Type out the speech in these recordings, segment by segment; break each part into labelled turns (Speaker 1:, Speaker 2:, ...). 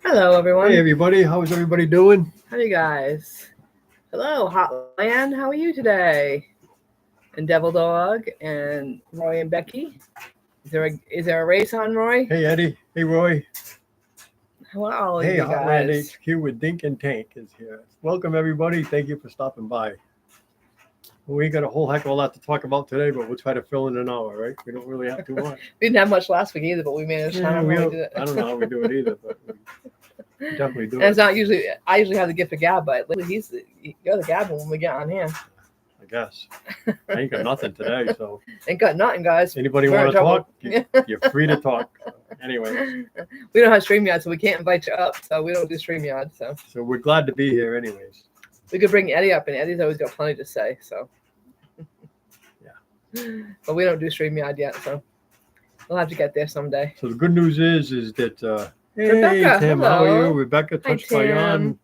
Speaker 1: Hello, everyone.
Speaker 2: Hey, everybody. How's everybody doing?
Speaker 1: How are you guys? Hello, Hotland. How are you today? And Devil Dog and Roy and Becky. Is there a race on, Roy?
Speaker 2: Hey, Eddie. Hey, Roy.
Speaker 1: How are all of
Speaker 2: Hey,
Speaker 1: you
Speaker 2: Hotland
Speaker 1: guys?
Speaker 2: HQ with Dink and Tank is here. Welcome, everybody. Thank you for stopping by. We got a whole heck of a lot to talk about today, but we'll try to fill in an hour, right? We don't really have too much.
Speaker 1: We didn't have much last week either, but we managed. I
Speaker 2: Yeah,
Speaker 1: don't know how we did
Speaker 2: I
Speaker 1: it.
Speaker 2: don't know how we do it either, but we definitely do
Speaker 1: And it's
Speaker 2: it,
Speaker 1: not usually. I usually have the gift of gab, but lately you're the gab when we get on here.
Speaker 2: I guess. I ain't got nothing today, so
Speaker 1: Ain't got nothing, guys.
Speaker 2: anybody
Speaker 1: We're in
Speaker 2: want to
Speaker 1: trouble.
Speaker 2: talk, you're free to talk. Anyway,
Speaker 1: We don't have StreamYard, so we can't invite you up. So we don't do StreamYard. So
Speaker 2: we're glad to be here anyways.
Speaker 1: we could bring Eddie up, and Eddie's always got plenty to say. So. But we don't do StreamYard yet, so we'll have to get there someday.
Speaker 2: So the good news is that, hey,
Speaker 1: Rebecca,
Speaker 2: Tim,
Speaker 1: hello.
Speaker 2: how are you? Rebecca,
Speaker 1: Hi,
Speaker 2: touched by
Speaker 1: Tim.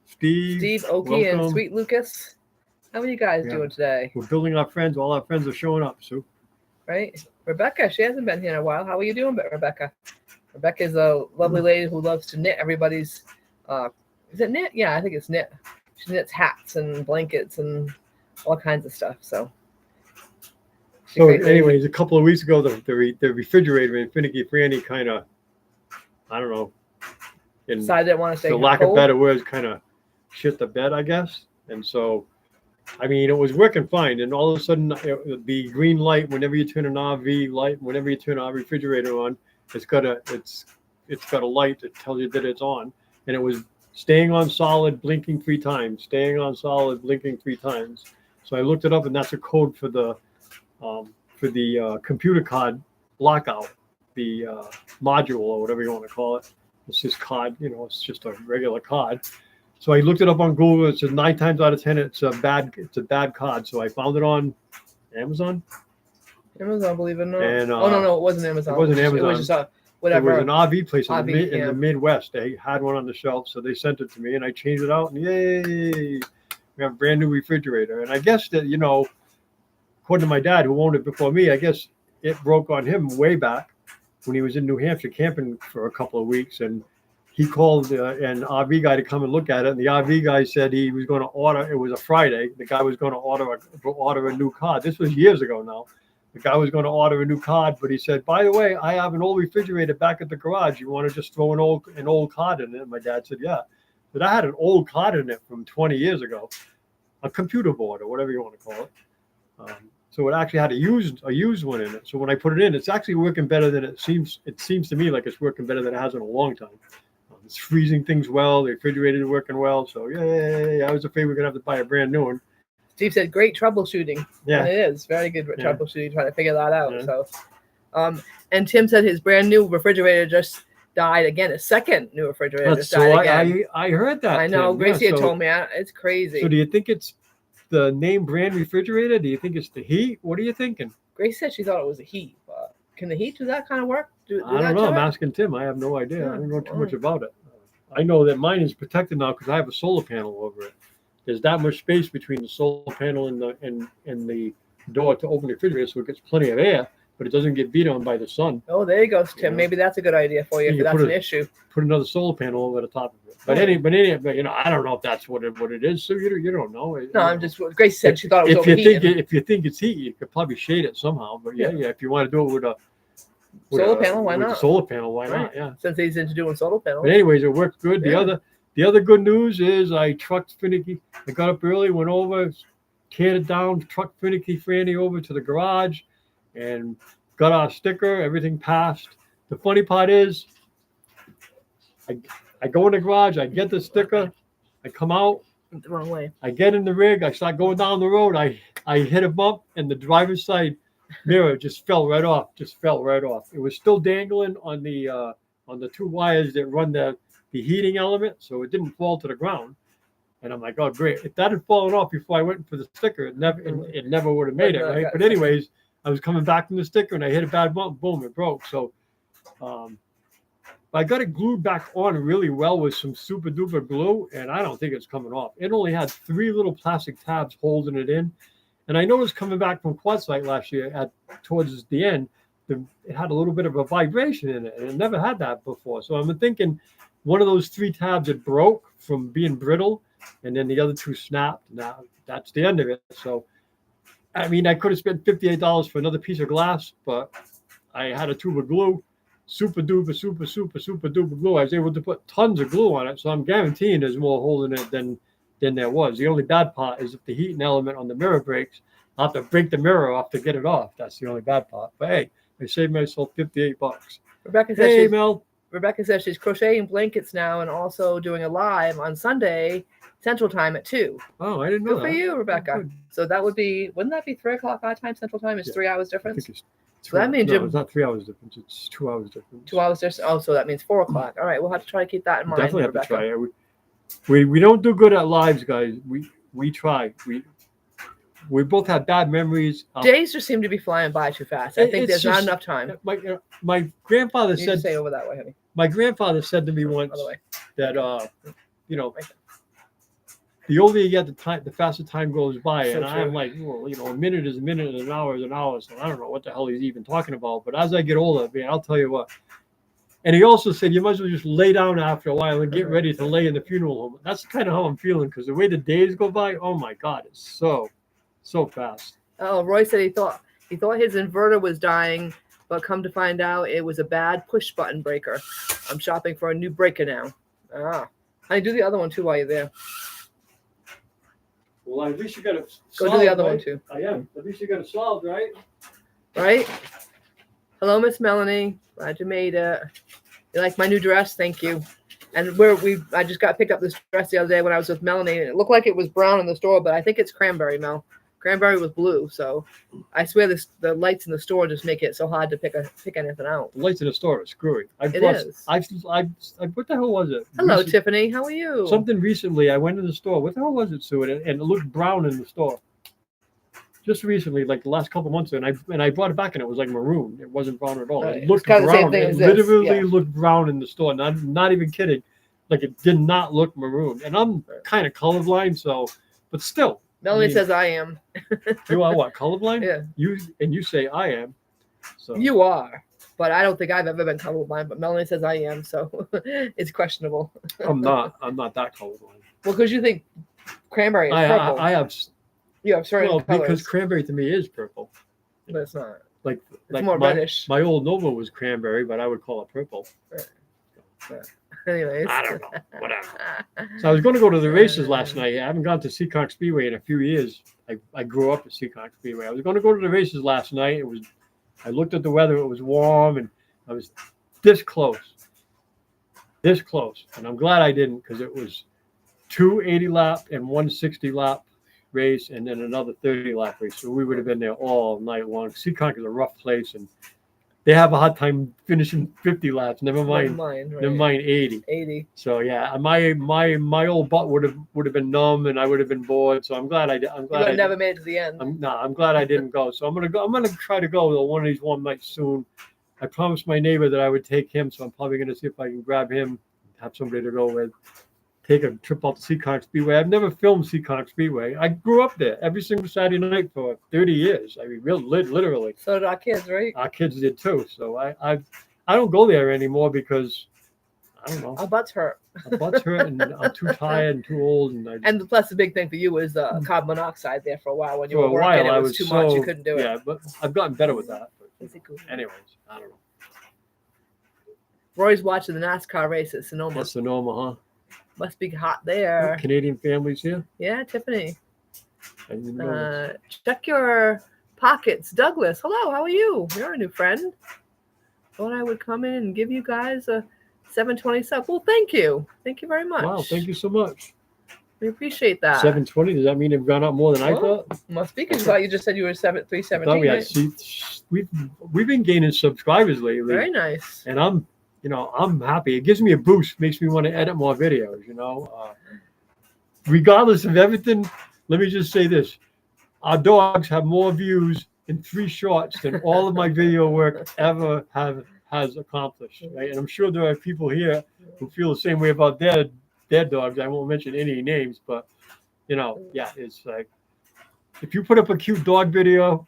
Speaker 2: Steve,
Speaker 1: Okie, and
Speaker 2: welcome.
Speaker 1: Sweet Lucas. How are you guys
Speaker 2: Yeah.
Speaker 1: doing today?
Speaker 2: We're building our friends. All our friends are showing up, Sue.
Speaker 1: Right? Rebecca, she hasn't been here in a while. How are you doing, Rebecca? Rebecca's a lovely lady who loves to knit everybody's, is it knit? Yeah, I think it's knit. She knits hats and blankets and all kinds of stuff, so.
Speaker 2: So anyways, a couple of weeks ago, the refrigerator in Finicky Franny kind of, I don't know, in
Speaker 1: So I didn't want to say
Speaker 2: the lack
Speaker 1: cold.
Speaker 2: of better words, kind of shit the bed, I guess. And so, I mean, it was working fine. And all of a sudden, the green light, whenever you turn an RV light, whenever you turn our refrigerator on, it's got a light that tells you that it's on. And it was staying on solid, blinking 3 times, staying on solid, blinking 3 times. So I looked it up, and that's a code for the computer card lockout, the module or whatever you want to call it. It's just card, it's just a regular card. So I looked it up on Google. It says 9 times out of 10 it's a bad card. So I found it on Amazon.
Speaker 1: Amazon, believe it or not.
Speaker 2: And,
Speaker 1: no, it wasn't Amazon.
Speaker 2: It wasn't Amazon.
Speaker 1: It was just whatever.
Speaker 2: It was an RV place in
Speaker 1: RV,
Speaker 2: the Midwest. They had one on the shelf, so they sent it to me, and I changed it out, and yay, we have a brand new refrigerator. And I guess that, according to my dad, who owned it before me, I guess it broke on him way back when he was in New Hampshire camping for a couple of weeks, and he called an RV guy to come and look at it. And the RV guy said he was going to order. It was a Friday. The guy was going to order a new card. This was years ago now. The guy was going to order a new card, but he said, "By the way, I have an old refrigerator back at the garage. You want to just throw an old card in it?" And my dad said, "Yeah." But I had an old card in it from 20 years ago, a computer board or whatever you want to call it. So it actually had a used one in it. So when I put it in, it's actually working better than it seems. It seems to me like it's working better than it has in a long time. It's freezing things well. The refrigerator is working well. So yay! I was afraid we are gonna have to buy a brand new one.
Speaker 1: Steve said, "Great troubleshooting."
Speaker 2: Yeah,
Speaker 1: and it is very good troubleshooting, trying to figure that out.
Speaker 2: Yeah.
Speaker 1: So, and Tim said his brand new refrigerator just died again. His second new refrigerator just died again.
Speaker 2: I heard that.
Speaker 1: I know.
Speaker 2: Tim.
Speaker 1: Gracie
Speaker 2: Yeah,
Speaker 1: had told me. It's crazy.
Speaker 2: So do you think it's the name brand refrigerator? Do you think it's the heat? What are you thinking?
Speaker 1: Gracie said she thought it was the heat. But can the heat do that kind of work?
Speaker 2: I don't know. I'm asking Tim. I have no idea. I don't know too much about it. I know that mine is protected now because I have a solar panel over it. There's that much space between the solar panel and the door to open the refrigerator, so it gets plenty of air, but it doesn't get beat on by the sun.
Speaker 1: Oh, there you go, Tim. Maybe that's a good idea for you if that's an issue.
Speaker 2: Put another solar panel over the top of it. But I don't know if that's what it is. So you don't know.
Speaker 1: No, I'm just. Grace said she thought it was overheating.
Speaker 2: If you think it's heat, you could probably shade it somehow. But yeah, if you want to do it with a
Speaker 1: solar panel, why not?
Speaker 2: Solar panel, why not? Yeah.
Speaker 1: Since he's into doing solar panels.
Speaker 2: But anyways, it worked good. The other good news is I trucked Finicky. I got up early, went over, teared it down, trucked Finicky Franny over to the garage, and got our sticker. Everything passed. The funny part is, I go in the garage, I get the sticker, I come out
Speaker 1: the wrong way.
Speaker 2: I get in the rig, I start going down the road. I hit a bump, and the driver's side mirror just fell right off. It was still dangling on the 2 wires that run the heating element, so it didn't fall to the ground. And I'm like, oh great! If that had fallen off before I went for the sticker, it never would have made it, right? But anyways, I was coming back from the sticker, and I hit a bad bump. Boom! It broke. So, I got it glued back on really well with some super duper glue, and I don't think it's coming off. It only had 3 little plastic tabs holding it in, and I noticed coming back from Quartzsite last year towards the end, it had a little bit of a vibration in it, and it never had that before. So I'm thinking one of those 3 tabs that broke from being brittle, and then the other 2 snapped. Now that's the end of it. So I mean, I could have spent $58 for another piece of glass, but I had a tube of glue, super duper glue. I was able to put tons of glue on it, so I'm guaranteeing there's more holding it than there was. The only bad part is if the heating element on the mirror breaks, I'll have to break the mirror off to get it off. That's the only bad part. But hey, I saved myself $58.
Speaker 1: Rebecca says
Speaker 2: Hey, Mel.
Speaker 1: Rebecca says she's crocheting blankets now and also doing a live on Sunday Central Time at 2.
Speaker 2: Oh, I didn't know
Speaker 1: Good for
Speaker 2: that.
Speaker 1: you, Rebecca.
Speaker 2: Good.
Speaker 1: So that would be, wouldn't that be 3 o'clock our time, Central Time? It's
Speaker 2: Yeah.
Speaker 1: 3 hours
Speaker 2: I
Speaker 1: difference.
Speaker 2: think it's
Speaker 1: So that means
Speaker 2: no, it's not 3 hours difference. It's 2 hours difference.
Speaker 1: 2 hours difference. Oh, so that means 4 o'clock. All right, we'll have to try to keep that in mind.
Speaker 2: Definitely have
Speaker 1: Rebecca.
Speaker 2: to try it. We don't do good at lives, guys. We try. We both have bad memories.
Speaker 1: Days just seem to be flying by too fast. I think
Speaker 2: It's
Speaker 1: there's not
Speaker 2: just-
Speaker 1: enough time.
Speaker 2: My grandfather
Speaker 1: You need to
Speaker 2: said
Speaker 1: stay over that way, honey.
Speaker 2: my grandfather said to me once
Speaker 1: By the way.
Speaker 2: that you know,
Speaker 1: Right there.
Speaker 2: the older you get, the faster time goes by.
Speaker 1: So
Speaker 2: And I'm
Speaker 1: true.
Speaker 2: like, well, you know, a minute is a minute, and an hour is an hour. So I don't know what the hell he's even talking about. But as I get older, man, I'll tell you what. And he also said you might as well just lay down after a while and get ready to lay in the funeral home. That's kind of how I'm feeling, because the way the days go by, oh my God, it's so fast.
Speaker 1: Oh, Roy said he thought his inverter was dying, but come to find out it was a bad push button breaker. I'm shopping for a new breaker now. Ah, honey, do the other one too while you're there.
Speaker 2: Well, at least you got it.
Speaker 1: Go do the other one too.
Speaker 2: I am. At least you got it solved, right?
Speaker 1: Right? Hello, Miss Melanie. Glad you made it. You like my new dress? Thank you. And I just got picked up this dress the other day when I was with Melanie, and it looked like it was brown in the store, but I think it's cranberry, Mel. Cranberry was blue, so I swear the lights in the store just make it so hard to pick anything out.
Speaker 2: The lights in the store are screwy.
Speaker 1: It is.
Speaker 2: What the hell was it?
Speaker 1: Hello, Tiffany. How are you?
Speaker 2: Something recently. I went in the store. What the hell was it, Sue? And it looked brown in the store. Just recently, like the last couple months, and I brought it back, and it was like maroon. It wasn't brown at all.
Speaker 1: Right.
Speaker 2: It
Speaker 1: It's
Speaker 2: looked
Speaker 1: kinda the same
Speaker 2: brown.
Speaker 1: thing
Speaker 2: It
Speaker 1: as this,
Speaker 2: literally
Speaker 1: yeah.
Speaker 2: looked brown in the store. Not even kidding. Like it did not look maroon. And I'm kind of colorblind, so, but still.
Speaker 1: Melanie
Speaker 2: I mean,
Speaker 1: says I am.
Speaker 2: You are what, colorblind?
Speaker 1: Yeah.
Speaker 2: You say I am. So
Speaker 1: You are. But I don't think I've ever been colorblind, but Melanie says I am, so it's questionable.
Speaker 2: I'm not that colorblind.
Speaker 1: Well, because you think cranberry is purple.
Speaker 2: I have
Speaker 1: You have certain colors,
Speaker 2: because cranberry to me is purple.
Speaker 1: but it's not.
Speaker 2: Like
Speaker 1: It's more
Speaker 2: my,
Speaker 1: reddish.
Speaker 2: my old Nova was cranberry, but I would call it purple.
Speaker 1: Anyways.
Speaker 2: I don't know. Whatever. So I was going to go to the races last night. I haven't gone to Seekonk Speedway in a few years. I grew up at Seekonk Speedway. I was going to go to the races last night. I looked at the weather. It was warm, and I was this close. And I'm glad I didn't, because it was 2 80-lap and 1 60-lap race, and then another 30-lap race. So we would have been there all night long. Seekonk is a rough place, and they have a hard time finishing 50 laps. Never mind 80.
Speaker 1: 80.
Speaker 2: So yeah, my old butt would have been numb, and I would have been bored. So I'm glad I
Speaker 1: Never made it to the end.
Speaker 2: I'm glad I didn't go. So I'm gonna try to go to one of these warm nights soon. I promised my neighbor that I would take him, so I'm probably gonna see if I can grab him, have somebody to go with, take a trip out to Seekonk Speedway. I've never filmed Seekonk Speedway. I grew up there every single Saturday night for 30 years. I mean, literally.
Speaker 1: So did our kids, right?
Speaker 2: Our kids did too. So I don't go there anymore because I don't know.
Speaker 1: Our butts hurt.
Speaker 2: My butt's hurt, and I'm too tired and too old.
Speaker 1: And plus, the big thing for you was carbon monoxide there for a while when you
Speaker 2: For
Speaker 1: were
Speaker 2: a
Speaker 1: working.
Speaker 2: while,
Speaker 1: It
Speaker 2: I
Speaker 1: was
Speaker 2: was
Speaker 1: too much. You
Speaker 2: so-
Speaker 1: couldn't do it.
Speaker 2: Yeah, but I've gotten better with that. But
Speaker 1: Is it good?
Speaker 2: anyways, I don't know.
Speaker 1: Roy's watching the NASCAR race at Sonoma.
Speaker 2: That's the normal,
Speaker 1: Must be hot
Speaker 2: huh?
Speaker 1: there.
Speaker 2: Canadian families here.
Speaker 1: Yeah, Tiffany.
Speaker 2: I didn't know that.
Speaker 1: Check your pockets. Douglas, hello. How are you? You're a new friend. Thought I would come in and give you guys a 720 sub. Well, thank you. Thank you very much.
Speaker 2: Wow, thank you so much.
Speaker 1: We appreciate that.
Speaker 2: 720. Does that mean they've gone up more than I
Speaker 1: Well,
Speaker 2: thought?
Speaker 1: Must be because you just said you were
Speaker 2: I thought
Speaker 1: 317.
Speaker 2: we had
Speaker 1: Right?
Speaker 2: we've been gaining subscribers lately,
Speaker 1: Very nice.
Speaker 2: and I'm happy. It gives me a boost, makes me want to edit more videos. Regardless of everything, let me just say this: our dogs have more views in 3 shorts than all of my video work ever has accomplished. Right? And I'm sure there are people here who feel the same way about their dogs. I won't mention any names, but yeah, it's like if you put up a cute dog video,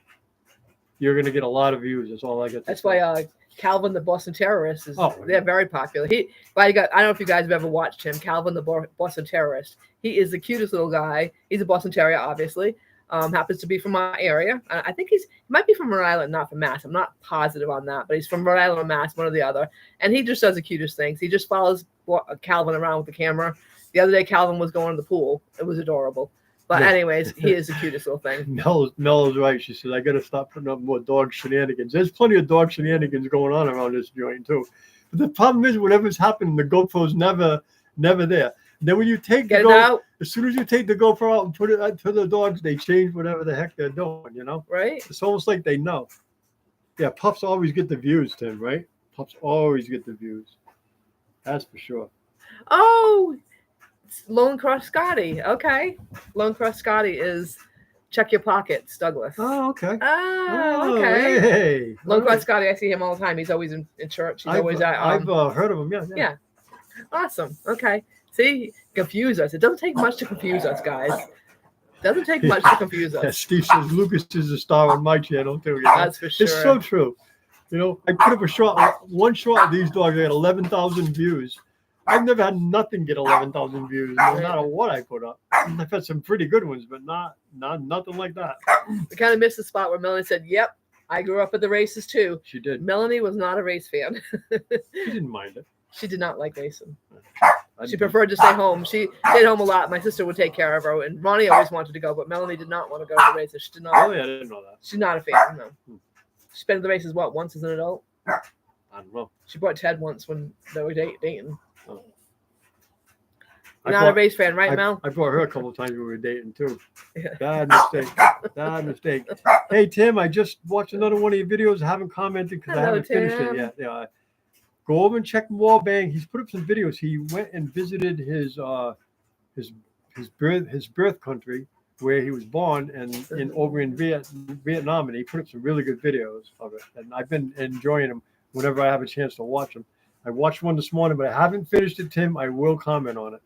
Speaker 2: you're going to get a lot of views. That's all I get to
Speaker 1: That's
Speaker 2: say.
Speaker 1: why Calvin the Boston Terrorist is.
Speaker 2: Oh,
Speaker 1: They're very popular. I don't know if you guys have ever watched him. Calvin the Boston Terrorist. He is the cutest little guy. He's a Boston Terrier, obviously. Happens to be from my area. I think he might be from Rhode Island, not from Mass. I'm not positive on that, but he's from Rhode Island or Mass, one or the other. And he just does the cutest things. He just follows Calvin around with the camera. The other day, Calvin was going to the pool. It was adorable. But anyways, he is the cutest little thing.
Speaker 2: Mel's right. She says, I got to stop putting up more dog shenanigans. There's plenty of dog shenanigans going on around this joint, too. But the problem is, whatever's happening, the GoPro's never there. Then when you take the GoPro, as soon as you take the GoPro out and put it to the dogs, they change whatever the heck they're doing, you know?
Speaker 1: Right.
Speaker 2: It's almost like they know. Yeah, pups always get the views, Tim, right? Pups always get the views. That's for sure.
Speaker 1: Oh, Lone Cross Scotty. Okay. Lone Cross Scotty is Check Your Pockets, Douglas.
Speaker 2: Oh, okay.
Speaker 1: Oh, okay.
Speaker 2: Hey.
Speaker 1: Lone Cross Scotty, I see him all the time. He's always in church. He's always at.
Speaker 2: I've heard of him, yeah.
Speaker 1: Awesome. Okay. See, confuse us. It doesn't take much to confuse us, guys. Doesn't take much to confuse us.
Speaker 2: Yeah, Steve says Lucas is a star on my channel, too. You know?
Speaker 1: That's for sure.
Speaker 2: It's so true. You know, I put up one shot of these dogs. I got 11,000 views. I've never had nothing get 11,000 views, no matter what I put up. I've had some pretty good ones, but nothing like that.
Speaker 1: We kind of missed the spot where Melanie said, "Yep, I grew up at the races too."
Speaker 2: She did.
Speaker 1: Melanie was not a race fan.
Speaker 2: She didn't mind it.
Speaker 1: She did not like racing. She preferred to stay home. She stayed home a lot. My sister would take care of her, and Ronnie always wanted to go, but Melanie did not want to go to the races. She did not.
Speaker 2: Oh, yeah, I didn't know that.
Speaker 1: She's not a fan. No. She been to the races once as an adult.
Speaker 2: I don't know.
Speaker 1: She brought Ted once when they were dating.
Speaker 2: Oh.
Speaker 1: You're not a race fan, right, Mel?
Speaker 2: I brought her a couple of times when we were dating too.
Speaker 1: Yeah.
Speaker 2: Bad mistake. Bad mistake. Hey Tim, I just watched another one of your videos. I haven't commented because I haven't finished it yet. Yeah. Go over and check Wallbang. He's put up some videos. He went and visited his birth country where he was born and over in Vietnam, and he put up some really good videos of it. And I've been enjoying them whenever I have a chance to watch them. I watched one this morning, but I haven't finished it, Tim. I will comment on it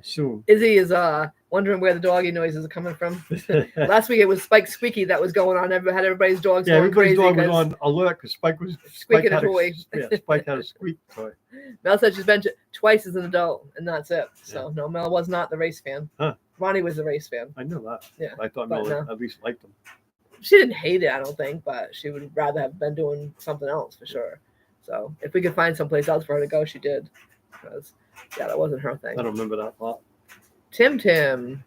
Speaker 2: soon.
Speaker 1: Izzy is wondering where the doggy noises are coming from. Last week it was Spike Squeaky that was going on. Had everybody's dogs going
Speaker 2: everybody's
Speaker 1: crazy.
Speaker 2: dog was on alert because Spike
Speaker 1: squeaking
Speaker 2: had
Speaker 1: a toy.
Speaker 2: Spike had a squeak toy.
Speaker 1: Mel said she's been twice as an adult, and that's it. So no, Mel was not the race fan.
Speaker 2: Huh.
Speaker 1: Ronnie was the race fan.
Speaker 2: I know that.
Speaker 1: Yeah,
Speaker 2: I thought Mel at least liked them.
Speaker 1: She didn't hate it, I don't think, but she would rather have been doing something else for sure. So if we could find someplace else for her to go, she did. Because that wasn't her thing.
Speaker 2: I don't remember that part.
Speaker 1: Tim.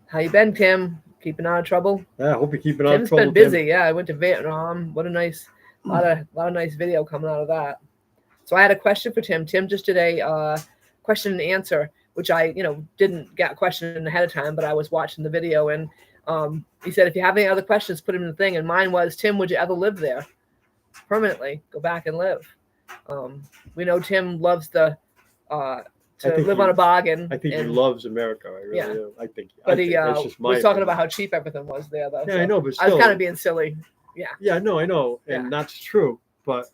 Speaker 1: How you been, Tim? Keeping out of trouble?
Speaker 2: Yeah, I hope you're keeping out of trouble.
Speaker 1: Tim's been busy. Tim. Yeah, I went to Vietnam. What a nice, lot of nice video coming out of that. So I had a question for Tim. Tim just did a question and answer, which I, didn't get a question ahead of time, but I was watching the video, and he said, if you have any other questions, put them in the thing. And mine was, Tim, would you ever live there permanently? Go back and live. We know Tim loves to live on a bargain.
Speaker 2: I think he loves America. I really do. I think.
Speaker 1: But he was talking about how cheap everything was there, though.
Speaker 2: Yeah, so I know, but still,
Speaker 1: I was kind of being silly. Yeah.
Speaker 2: Yeah, no, I know, and that's true. But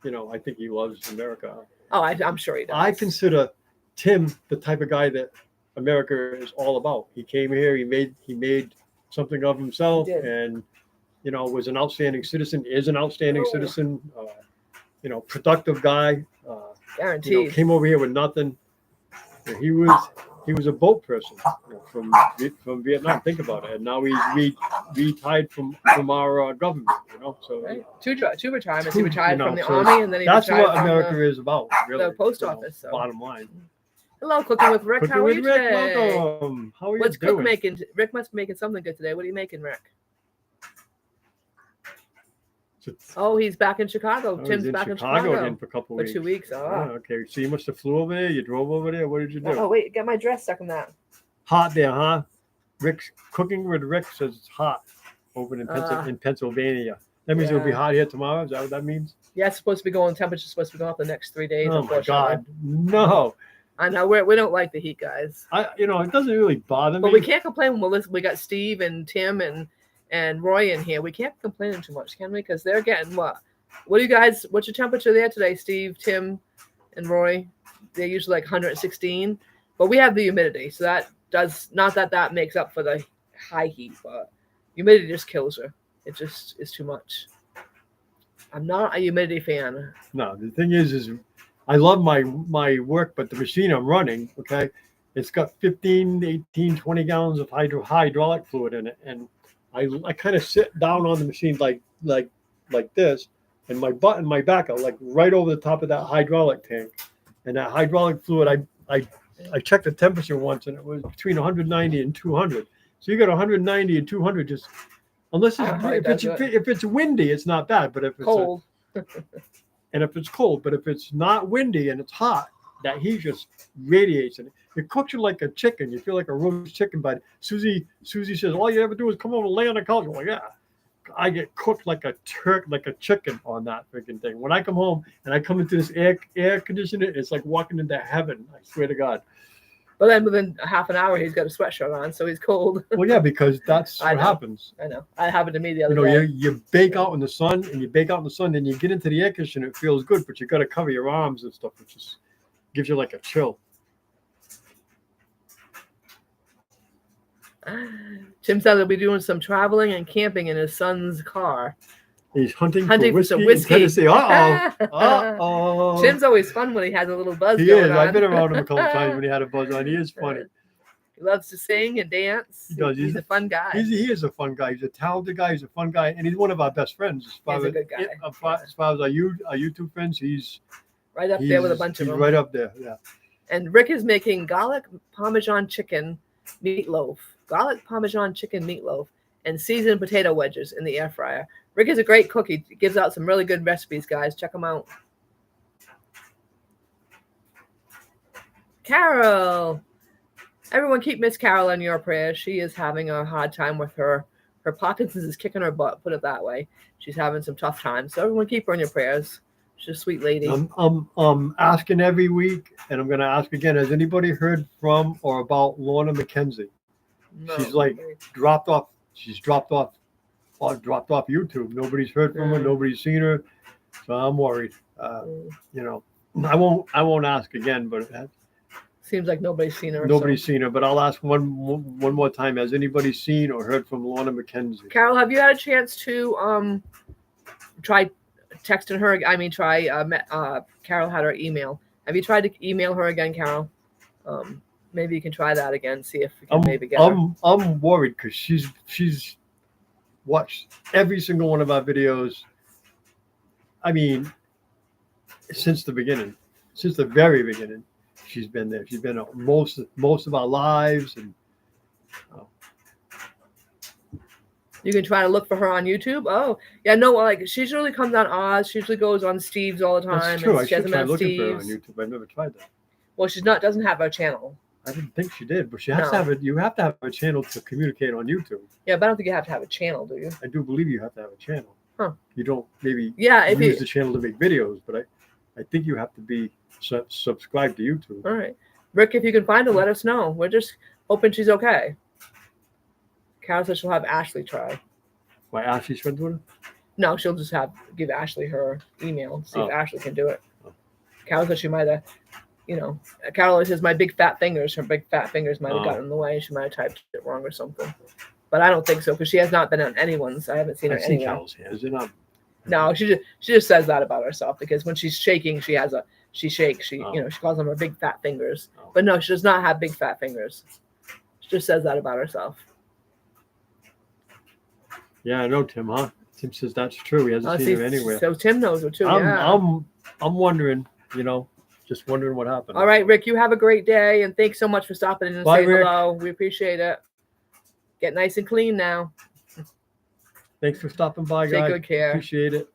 Speaker 2: I think he loves America.
Speaker 1: Oh, I'm sure he does.
Speaker 2: I consider Tim the type of guy that America is all about. He came here. He made something of himself, and was an outstanding citizen. Is an outstanding citizen. Productive guy.
Speaker 1: Guaranteed.
Speaker 2: Came over here with nothing. He was a boat person from Vietnam. Think about it. And now he's retired from our government. So
Speaker 1: right. Two retirements. He retired from the army, and then he
Speaker 2: that's
Speaker 1: retired
Speaker 2: what America is about. Really,
Speaker 1: the post office. So.
Speaker 2: Bottom line.
Speaker 1: Hello, Cooking with Rick. How are you today?
Speaker 2: Welcome. How are you
Speaker 1: What's
Speaker 2: doing?
Speaker 1: Cook making? Rick must be making something good today. What are you making, Rick? Oh, he's back in Chicago. Tim's back in Chicago
Speaker 2: again for a couple weeks.
Speaker 1: 2 weeks.
Speaker 2: Okay. So you must have flew over there. You drove over there. What did you do?
Speaker 1: Oh, wait. Get my dress stuck in that.
Speaker 2: Hot there, huh? Rick's Cooking with Rick says it's hot over in Pennsylvania. That means it'll be hot here tomorrow. Is that what that means?
Speaker 1: Yeah, it's supposed to be going. Temperature's supposed to be going up the next 3 days.
Speaker 2: Oh my God, no!
Speaker 1: I know we don't like the heat, guys.
Speaker 2: It doesn't really bother me.
Speaker 1: But we can't complain when we got Steve and Tim and Roy in here. We can't complain too much, can we? Because they're getting what? What do you guys? What's your temperature there today, Steve, Tim, and Roy? They're usually like 116, but we have the humidity, so that does not that makes up for the high heat, but humidity just kills her. It just is too much. I'm not a humidity fan.
Speaker 2: No, the thing is I love my work, but the machine I'm running, okay, it's got 15, 18, 20 gallons of hydraulic fluid in it, and I kind of sit down on the machine like this, and my butt and my back are like right over the top of that hydraulic tank, and that hydraulic fluid, I checked the temperature once, and it was between 190 and 200. So you got 190 and 200 just. Unless if it's windy, it's not bad. But if it's
Speaker 1: cold,
Speaker 2: and if it's cold, but if it's not windy and it's hot, that heat just radiates, and it cooks you like a chicken. You feel like a roast chicken. But Susie says all you ever do is come over and lay on the couch. I'm like, yeah, I get cooked like a chicken on that freaking thing. When I come home and I come into this air conditioner, it's like walking into heaven. I swear to God.
Speaker 1: But then within half an hour, he's got a sweatshirt on, so he's cold.
Speaker 2: Well, yeah, because that's what happens.
Speaker 1: I know. That happened to me the other day.
Speaker 2: You bake out in the sun, and you bake out in the sun, then you get into the air conditioner, it feels good, but you got to cover your arms and stuff, which just gives you like a chill.
Speaker 1: Tim said he'll be doing some traveling and camping in his son's car.
Speaker 2: He's hunting
Speaker 1: for
Speaker 2: some
Speaker 1: whiskey.
Speaker 2: In Tennessee. Uh-oh.
Speaker 1: Tim's always fun when he has a little buzz
Speaker 2: He
Speaker 1: going
Speaker 2: is.
Speaker 1: on.
Speaker 2: I've been around him a couple times when he had a buzz on. He is funny.
Speaker 1: He loves to sing and dance.
Speaker 2: He does.
Speaker 1: He's a fun guy.
Speaker 2: He is a fun guy. He's a talented guy. He's a fun guy. And he's one of our best friends.
Speaker 1: He's a good guy.
Speaker 2: As far as our YouTube friends, he's
Speaker 1: right up there with a bunch of them.
Speaker 2: He's right up there, yeah.
Speaker 1: And Rick is making garlic Parmesan chicken meatloaf. Garlic Parmesan chicken meatloaf and seasoned potato wedges in the air fryer. Rick is a great cook. He gives out some really good recipes, guys. Check them out. Carol. Everyone keep Miss Carol in your prayers. She is having a hard time with her Parkinson's is kicking her butt, put it that way. She's having some tough times. So everyone keep her in your prayers. She's a sweet lady.
Speaker 2: I'm asking every week, and I'm going to ask again. Has anybody heard from or about Lorna McKenzie?
Speaker 1: No.
Speaker 2: She's like dropped off. She's dropped off YouTube. Nobody's heard from her. Nobody's seen her. So I'm worried. I won't ask again, but
Speaker 1: seems like nobody's seen her.
Speaker 2: Nobody's seen her, but I'll ask one more time. Has anybody seen or heard from Lorna McKenzie?
Speaker 1: Carol, have you had a chance to try texting her? Carol had her email. Have you tried to email her again, Carol? Maybe you can try that again. See if we can maybe get her.
Speaker 2: I'm worried because she's watched every single one of our videos. I mean, since the beginning, since the very beginning. She's been there. She's been on most of our lives, and
Speaker 1: you can try to look for her on YouTube. Oh, yeah, no, like she usually comes on Oz. She usually goes on Steve's all the time.
Speaker 2: That's true. I should try looking
Speaker 1: Steve's.
Speaker 2: for her on YouTube. I've never tried that.
Speaker 1: Well, doesn't have a channel.
Speaker 2: I didn't think she did, but she has to have it. You have to have a channel to communicate on YouTube.
Speaker 1: Yeah, but I don't think you have to have a channel, do you?
Speaker 2: I do believe you have to have a channel.
Speaker 1: Huh?
Speaker 2: You don't maybe
Speaker 1: use
Speaker 2: the channel to make videos, but I think you have to be subscribe to YouTube.
Speaker 1: All right, Rick, if you can find her, let us know. We're just hoping she's okay. Carol says she'll have Ashley try.
Speaker 2: Why, Ashley's friends with her?
Speaker 1: No, she'll just give Ashley her email, see if Ashley can do it. Carol says she might have, Carol always says my big fat fingers. Her big fat fingers might have gotten in the way. She might have typed it wrong or something. But I don't think so because she has not been on anyone's. I haven't seen her anywhere.
Speaker 2: Carol's hands. They're not.
Speaker 1: No, she just says that about herself because when she's shaking, she shakes. She calls them her big fat fingers. Oh. But no, she does not have big fat fingers. She just says that about herself.
Speaker 2: Yeah, I know Tim, huh? Tim says that's true. He hasn't seen her anywhere.
Speaker 1: So Tim knows her too.
Speaker 2: I'm wondering, just wondering what happened.
Speaker 1: All right, Rick, you have a great day and thanks so much for stopping in and saying hello. We appreciate it. Get nice and clean now.
Speaker 2: Thanks for stopping by, guys.
Speaker 1: Take good care.
Speaker 2: Appreciate it.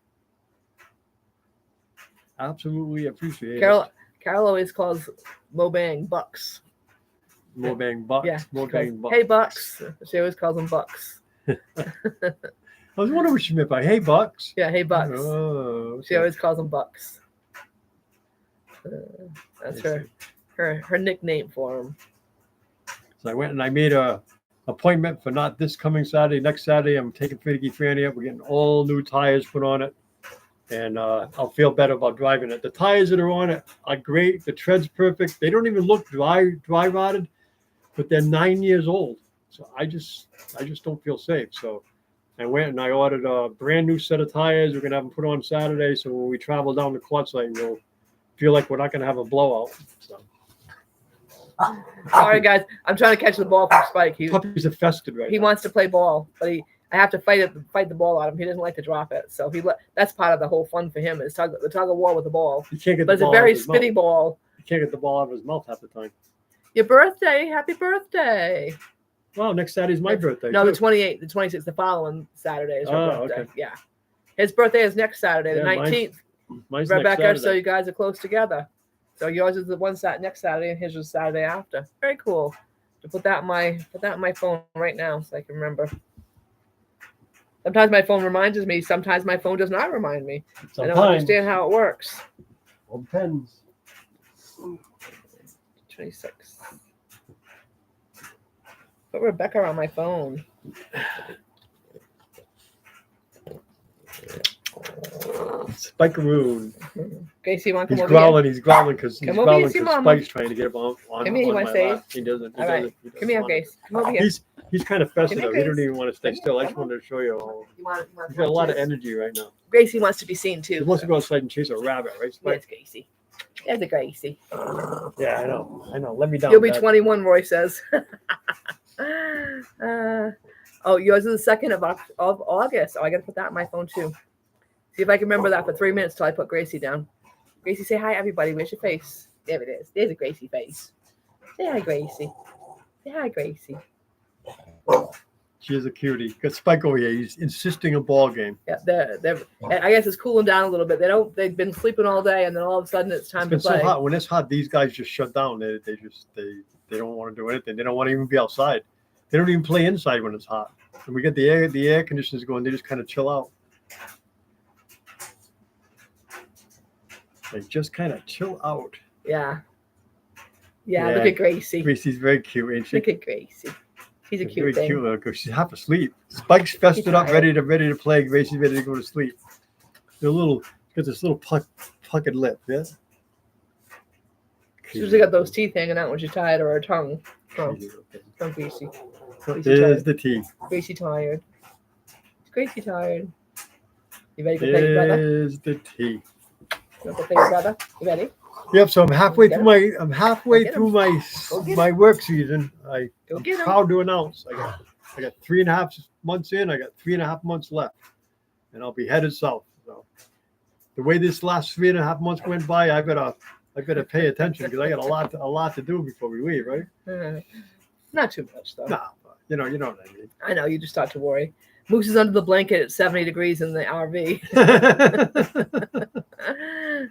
Speaker 2: Absolutely appreciate it.
Speaker 1: Carol always calls Mobang Bucks.
Speaker 2: Mobang Bucks.
Speaker 1: Yeah.
Speaker 2: Mobang Bucks.
Speaker 1: Hey, Bucks. She always calls them Bucks.
Speaker 2: I was wondering what she meant by "Hey Bucks."
Speaker 1: Yeah, hey Bucks.
Speaker 2: Oh, okay.
Speaker 1: She always calls them Bucks. That's her nickname for him.
Speaker 2: So I went and I made a appointment for not this coming Saturday. Next Saturday, I'm taking Finicky Franny up. We're getting all new tires put on it, and I'll feel better about driving it. The tires that are on it are great. The tread's perfect. They don't even look dry rotted. but they're 9 years old. So I just don't feel safe. So I went and I ordered a brand new set of tires. We're gonna have them put on Saturday. So when we travel down the Quartzsite, we'll feel like we're not gonna have a blowout. So
Speaker 1: Sorry, guys. I'm trying to catch the ball from Spike.
Speaker 2: puppies are fested right
Speaker 1: He
Speaker 2: now.
Speaker 1: wants to play ball, but I have to fight the ball out of him. He doesn't like to drop it. So that's part of the whole fun for him is the tug of war with the ball.
Speaker 2: You can't get
Speaker 1: But
Speaker 2: the
Speaker 1: it's a
Speaker 2: ball
Speaker 1: very
Speaker 2: out of his mouth.
Speaker 1: spitty ball.
Speaker 2: You can't get the ball out of his mouth half the time.
Speaker 1: Your birthday, happy birthday.
Speaker 2: Well, next Saturday's my birthday.
Speaker 1: No,
Speaker 2: too.
Speaker 1: the 28th, the 26th, the following Saturday is her
Speaker 2: Oh,
Speaker 1: birthday.
Speaker 2: okay.
Speaker 1: Yeah. His birthday is next Saturday, the
Speaker 2: Yeah,
Speaker 1: 19th.
Speaker 2: Mine's next
Speaker 1: Rebecca, so
Speaker 2: Saturday.
Speaker 1: you guys are close together. So yours is the next Saturday, and his is the Saturday after. Very cool. To put that in my phone right now, so I can remember. Sometimes my phone reminds me. Sometimes my phone does not remind me. I don't
Speaker 2: Sometimes.
Speaker 1: understand how it works.
Speaker 2: All depends.
Speaker 1: 26. Put Rebecca on my phone.
Speaker 2: Spikeroon.
Speaker 1: Gracie, you want to
Speaker 2: He's
Speaker 1: come over here?
Speaker 2: growling. He's growling because
Speaker 1: Come over here, see Mama.
Speaker 2: Spike's trying to get him on
Speaker 1: Come here, you
Speaker 2: on
Speaker 1: wanna
Speaker 2: my
Speaker 1: say?
Speaker 2: lap. He doesn't. He
Speaker 1: All right.
Speaker 2: doesn't. He doesn't
Speaker 1: Come here,
Speaker 2: want it.
Speaker 1: Grace. Come over here.
Speaker 2: He's kind of festive
Speaker 1: Come
Speaker 2: up.
Speaker 1: here,
Speaker 2: He don't
Speaker 1: Grace.
Speaker 2: even want to stay
Speaker 1: Come here,
Speaker 2: still. I just
Speaker 1: come on.
Speaker 2: wanted to show you all.
Speaker 1: You want
Speaker 2: He's got a lot of
Speaker 1: to-
Speaker 2: energy right now.
Speaker 1: Gracie wants to be seen
Speaker 2: He
Speaker 1: too.
Speaker 2: wants to go outside and chase a rabbit, right, Spike?
Speaker 1: Yes, Gracie. There's a Gracie.
Speaker 2: Yeah, I know. I know. Let me down.
Speaker 1: You'll be
Speaker 2: Dad.
Speaker 1: 21, Roy says. Oh, yours is the 2nd of August. Oh, I got to put that in my phone too. See if I can remember that for 3 minutes till I put Gracie down. Gracie, say hi, everybody. Where's your face? There it is. There's a Gracie face. Say hi, Gracie. Say hi, Gracie.
Speaker 2: She is a cutie. Got Spike over here. He's insisting a ball game.
Speaker 1: Yeah, they're. I guess it's cooling down a little bit. They've been sleeping all day, and then all of a sudden it's time
Speaker 2: It's
Speaker 1: to
Speaker 2: been
Speaker 1: play.
Speaker 2: so hot. When it's hot, these guys just shut down. They don't want to do anything. They don't want to even be outside. They don't even play inside when it's hot. And we get the air conditioners going. They just kind of chill out. They just kind of chill out.
Speaker 1: Yeah. Yeah.
Speaker 2: Yeah.
Speaker 1: Look at Gracie.
Speaker 2: Gracie's very cute, ain't she?
Speaker 1: Look at Gracie. She's a
Speaker 2: Very
Speaker 1: cute thing.
Speaker 2: cute little girl. She's half asleep. Spike's fested up, ready to play. Gracie's ready to go to sleep. They're got this little puckered lip. Yeah.
Speaker 1: She's usually got those teeth hanging out when she's tired, or her tongue. Oh, from Gracie.
Speaker 2: There's the tea.
Speaker 1: Gracie tired. Is Gracie tired? You ready to play your brother?
Speaker 2: There's the tea.
Speaker 1: You want to play your brother? You ready?
Speaker 2: Yep. So I'm halfway
Speaker 1: Get
Speaker 2: through
Speaker 1: him.
Speaker 2: I'm halfway
Speaker 1: Get
Speaker 2: through my
Speaker 1: Go get
Speaker 2: my work season.
Speaker 1: Go
Speaker 2: I'm
Speaker 1: get him.
Speaker 2: proud to announce I got 3.5 months in. I got 3.5 months left, and I'll be headed south. So the way this last 3.5 months went by, I better pay attention because I got a lot to do before we leave, right?
Speaker 1: Not too much though.
Speaker 2: Nah, but you know what I mean.
Speaker 1: I know you just start to worry. Moose is under the blanket at 70 degrees in the RV.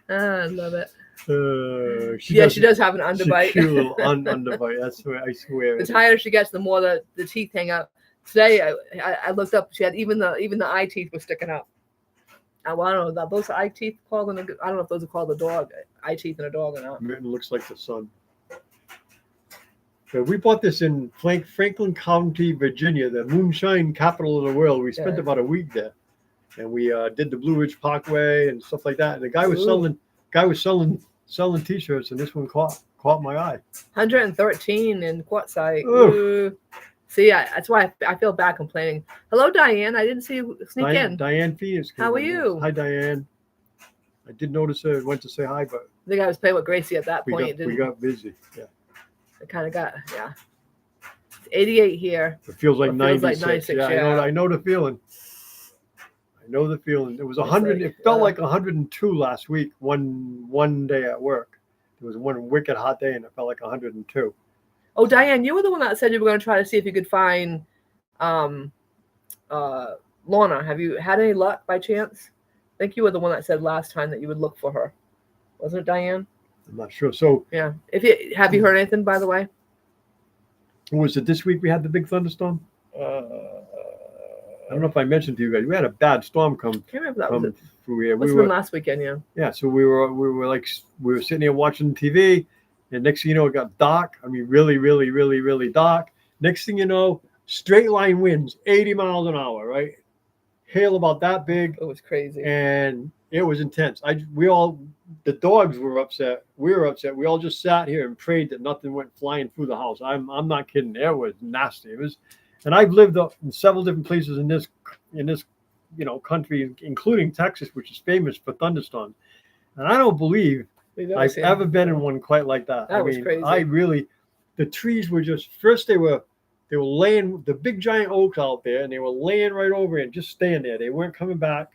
Speaker 1: I love it. She does have an underbite.
Speaker 2: Cute little underbite. I swear.
Speaker 1: The tighter she gets, the more the teeth hang out. Today, I looked up. She had even the eye teeth were sticking up. Well, I don't know. Are those eye teeth called? I don't know if those are called a dog. Eye teeth in a dog or not.
Speaker 2: It looks like the sun. So we bought this in Franklin County, Virginia, the moonshine capital of the world. We spent
Speaker 1: Yeah.
Speaker 2: about a week there, and we did the Blue Ridge Parkway and stuff like that. And the guy was
Speaker 1: Ooh.
Speaker 2: selling T-shirts, and this one caught my eye.
Speaker 1: 113 in Quartzsite.
Speaker 2: Oof.
Speaker 1: Ooh. See, that's why I feel bad complaining. Hello, Diane. I didn't see you sneak in.
Speaker 2: Diane Phoenix. came
Speaker 1: How are
Speaker 2: in.
Speaker 1: you?
Speaker 2: Hi, Diane. I did notice her. Went to say hi, but
Speaker 1: I think I was playing with Gracie at that point.
Speaker 2: we got busy. Yeah,
Speaker 1: I kind of got, yeah. It's 88 here.
Speaker 2: it feels like
Speaker 1: It feels like
Speaker 2: 96.
Speaker 1: 96,
Speaker 2: Yeah,
Speaker 1: yeah.
Speaker 2: I know the feeling. I know the feeling. It was
Speaker 1: It's
Speaker 2: 100.
Speaker 1: like,
Speaker 2: It felt like 102 last week. One day at work, it was one wicked hot day, and it felt like 102.
Speaker 1: Oh, Diane, you were the one that said you were going to try to see if you could find Lorna. Have you had any luck by chance? I think you were the one that said last time that you would look for her. Wasn't it, Diane?
Speaker 2: I'm not sure. So,
Speaker 1: Yeah. Have you heard anything, by the way?
Speaker 2: was it this week we had the big thunderstorm? I don't know if I mentioned to you guys. We had a bad storm come
Speaker 1: I can't remember if that was it.
Speaker 2: through here.
Speaker 1: Must have been last weekend, yeah.
Speaker 2: Yeah, so we were sitting here watching TV, and next thing you know, it got dark. I mean, really, really, really, really dark. Next thing you know, straight line winds, 80 miles an hour, right? Hail about that big,
Speaker 1: It was crazy.
Speaker 2: and it was intense. We all the dogs were upset. We were upset. We all just sat here and prayed that nothing went flying through the house. I'm not kidding. It was nasty. It was, and I've lived up in several different places in this country, including Texas, which is famous for thunderstorms. And I don't believe I've ever been in one quite like that.
Speaker 1: That was crazy.
Speaker 2: I really, the trees were just, first they were laying, the big giant oaks out there, and they were laying right over and just staying there. They weren't coming back.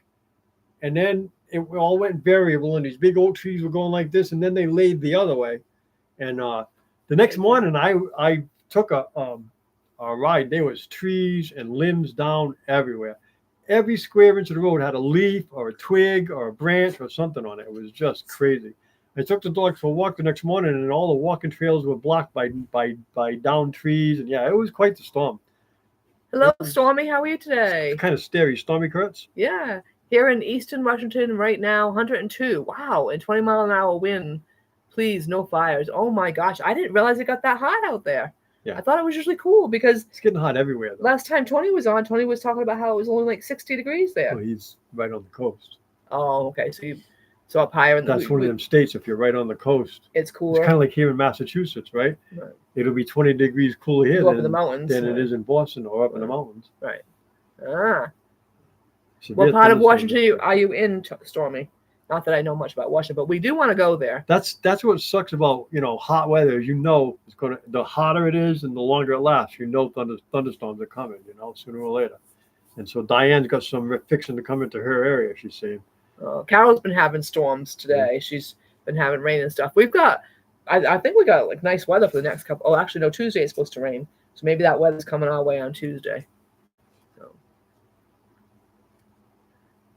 Speaker 2: And then it all went variable, and these big oak trees were going like this, and then they laid the other way. And the next morning, I took a ride. There was trees and limbs down everywhere. Every square inch of the road had a leaf or a twig or a branch or something on it. It was just crazy. I took the dogs for a walk the next morning, and all the walking trails were blocked by downed trees. And yeah, it was quite the storm.
Speaker 1: Hello, Stormy. How are you today?
Speaker 2: Kind of scary. Stormy Kurtz?
Speaker 1: Yeah. Here in Eastern Washington right now, 102. Wow, and 20-mile-an-hour wind. Please, no fires. Oh my gosh, I didn't realize it got that hot out there.
Speaker 2: Yeah.
Speaker 1: I thought it was usually cool because
Speaker 2: it's getting hot everywhere. Though.
Speaker 1: Last time Tony was on, Tony was talking about how it was only like 60 degrees there.
Speaker 2: Well, he's right on the coast.
Speaker 1: Oh, okay. So up higher in the.
Speaker 2: That's one of them states. If you're right on the coast,
Speaker 1: it's cooler.
Speaker 2: It's kind of like here in Massachusetts, right?
Speaker 1: Right.
Speaker 2: It'll be 20 degrees cooler here
Speaker 1: up in the mountains
Speaker 2: than it is in Boston or up in the mountains.
Speaker 1: Right. Ah.
Speaker 2: So
Speaker 1: what part of Washington are you in, Stormy? Not that I know much about Washington, but we do want to go there.
Speaker 2: That's what sucks about hot weather. It's the hotter it is and the longer it lasts. Thunderstorms are coming. Sooner or later. And so Diane's got some fixing to come into her area. She's saying.
Speaker 1: Carol's been having storms today. Yeah. She's been having rain and stuff. We've got, I think we got like nice weather for the next couple. Oh, actually, no. Tuesday is supposed to rain, so maybe that weather's coming our way on Tuesday.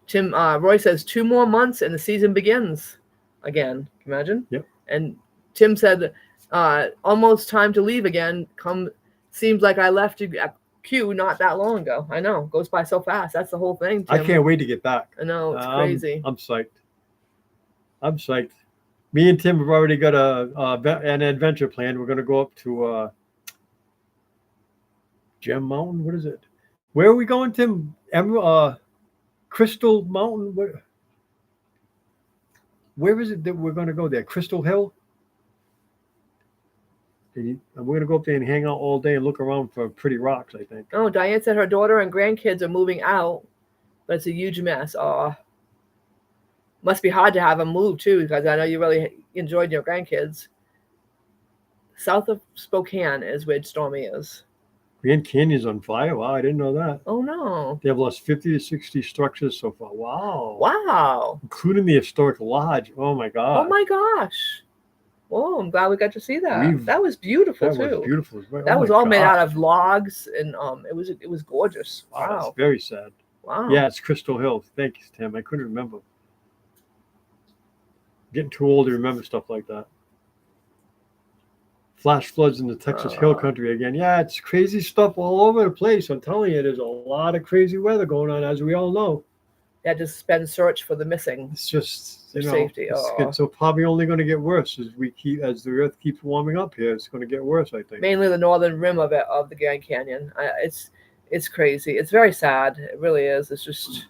Speaker 1: Tim Roy says 2 more months and the season begins again. Can you imagine?
Speaker 2: Yep.
Speaker 1: And Tim said, almost time to leave again. Seems like I left you at Q not that long ago. I know. Goes by so fast. That's the whole thing, Tim.
Speaker 2: I can't wait to get back.
Speaker 1: I know. It's crazy.
Speaker 2: I'm psyched. Me and Tim have already got an adventure planned. We're going to go up to Gem Mountain. What is it? Where are we going, Tim? Crystal Mountain. Where is it that we're going to go there? Crystal Hill. And we're going to go up there and hang out all day and look around for pretty rocks, I think.
Speaker 1: Oh, Diane said her daughter and grandkids are moving out, but it's a huge mess. Oh, must be hard to have them move too, because I know you really enjoyed your grandkids. South of Spokane is where Stormy is.
Speaker 2: Grand Canyon's on fire. Wow, I didn't know that.
Speaker 1: Oh, no.
Speaker 2: They have lost 50 to 60 structures so far. Wow.
Speaker 1: Wow.
Speaker 2: Including the historic lodge. Oh, my God.
Speaker 1: Oh, my gosh. Oh, I'm glad we got to see that. That was beautiful, too.
Speaker 2: That was beautiful.
Speaker 1: That was all made out of logs, and it was gorgeous. Wow.
Speaker 2: That's very sad.
Speaker 1: Wow.
Speaker 2: Yeah, it's Crystal Hill. Thank you, Tim. I couldn't remember. Getting too old to remember stuff like that. Flash floods in the Texas Hill Country again. Yeah, it's crazy stuff all over the place. I'm telling you, there's a lot of crazy weather going on, as we all know.
Speaker 1: Yeah, just spend search for the missing.
Speaker 2: It's just
Speaker 1: safety.
Speaker 2: It's probably only going to get worse as the Earth keeps warming up here. It's going to get worse, I think.
Speaker 1: Mainly the northern rim of the Grand Canyon. It's crazy. It's very sad. It really is. It's just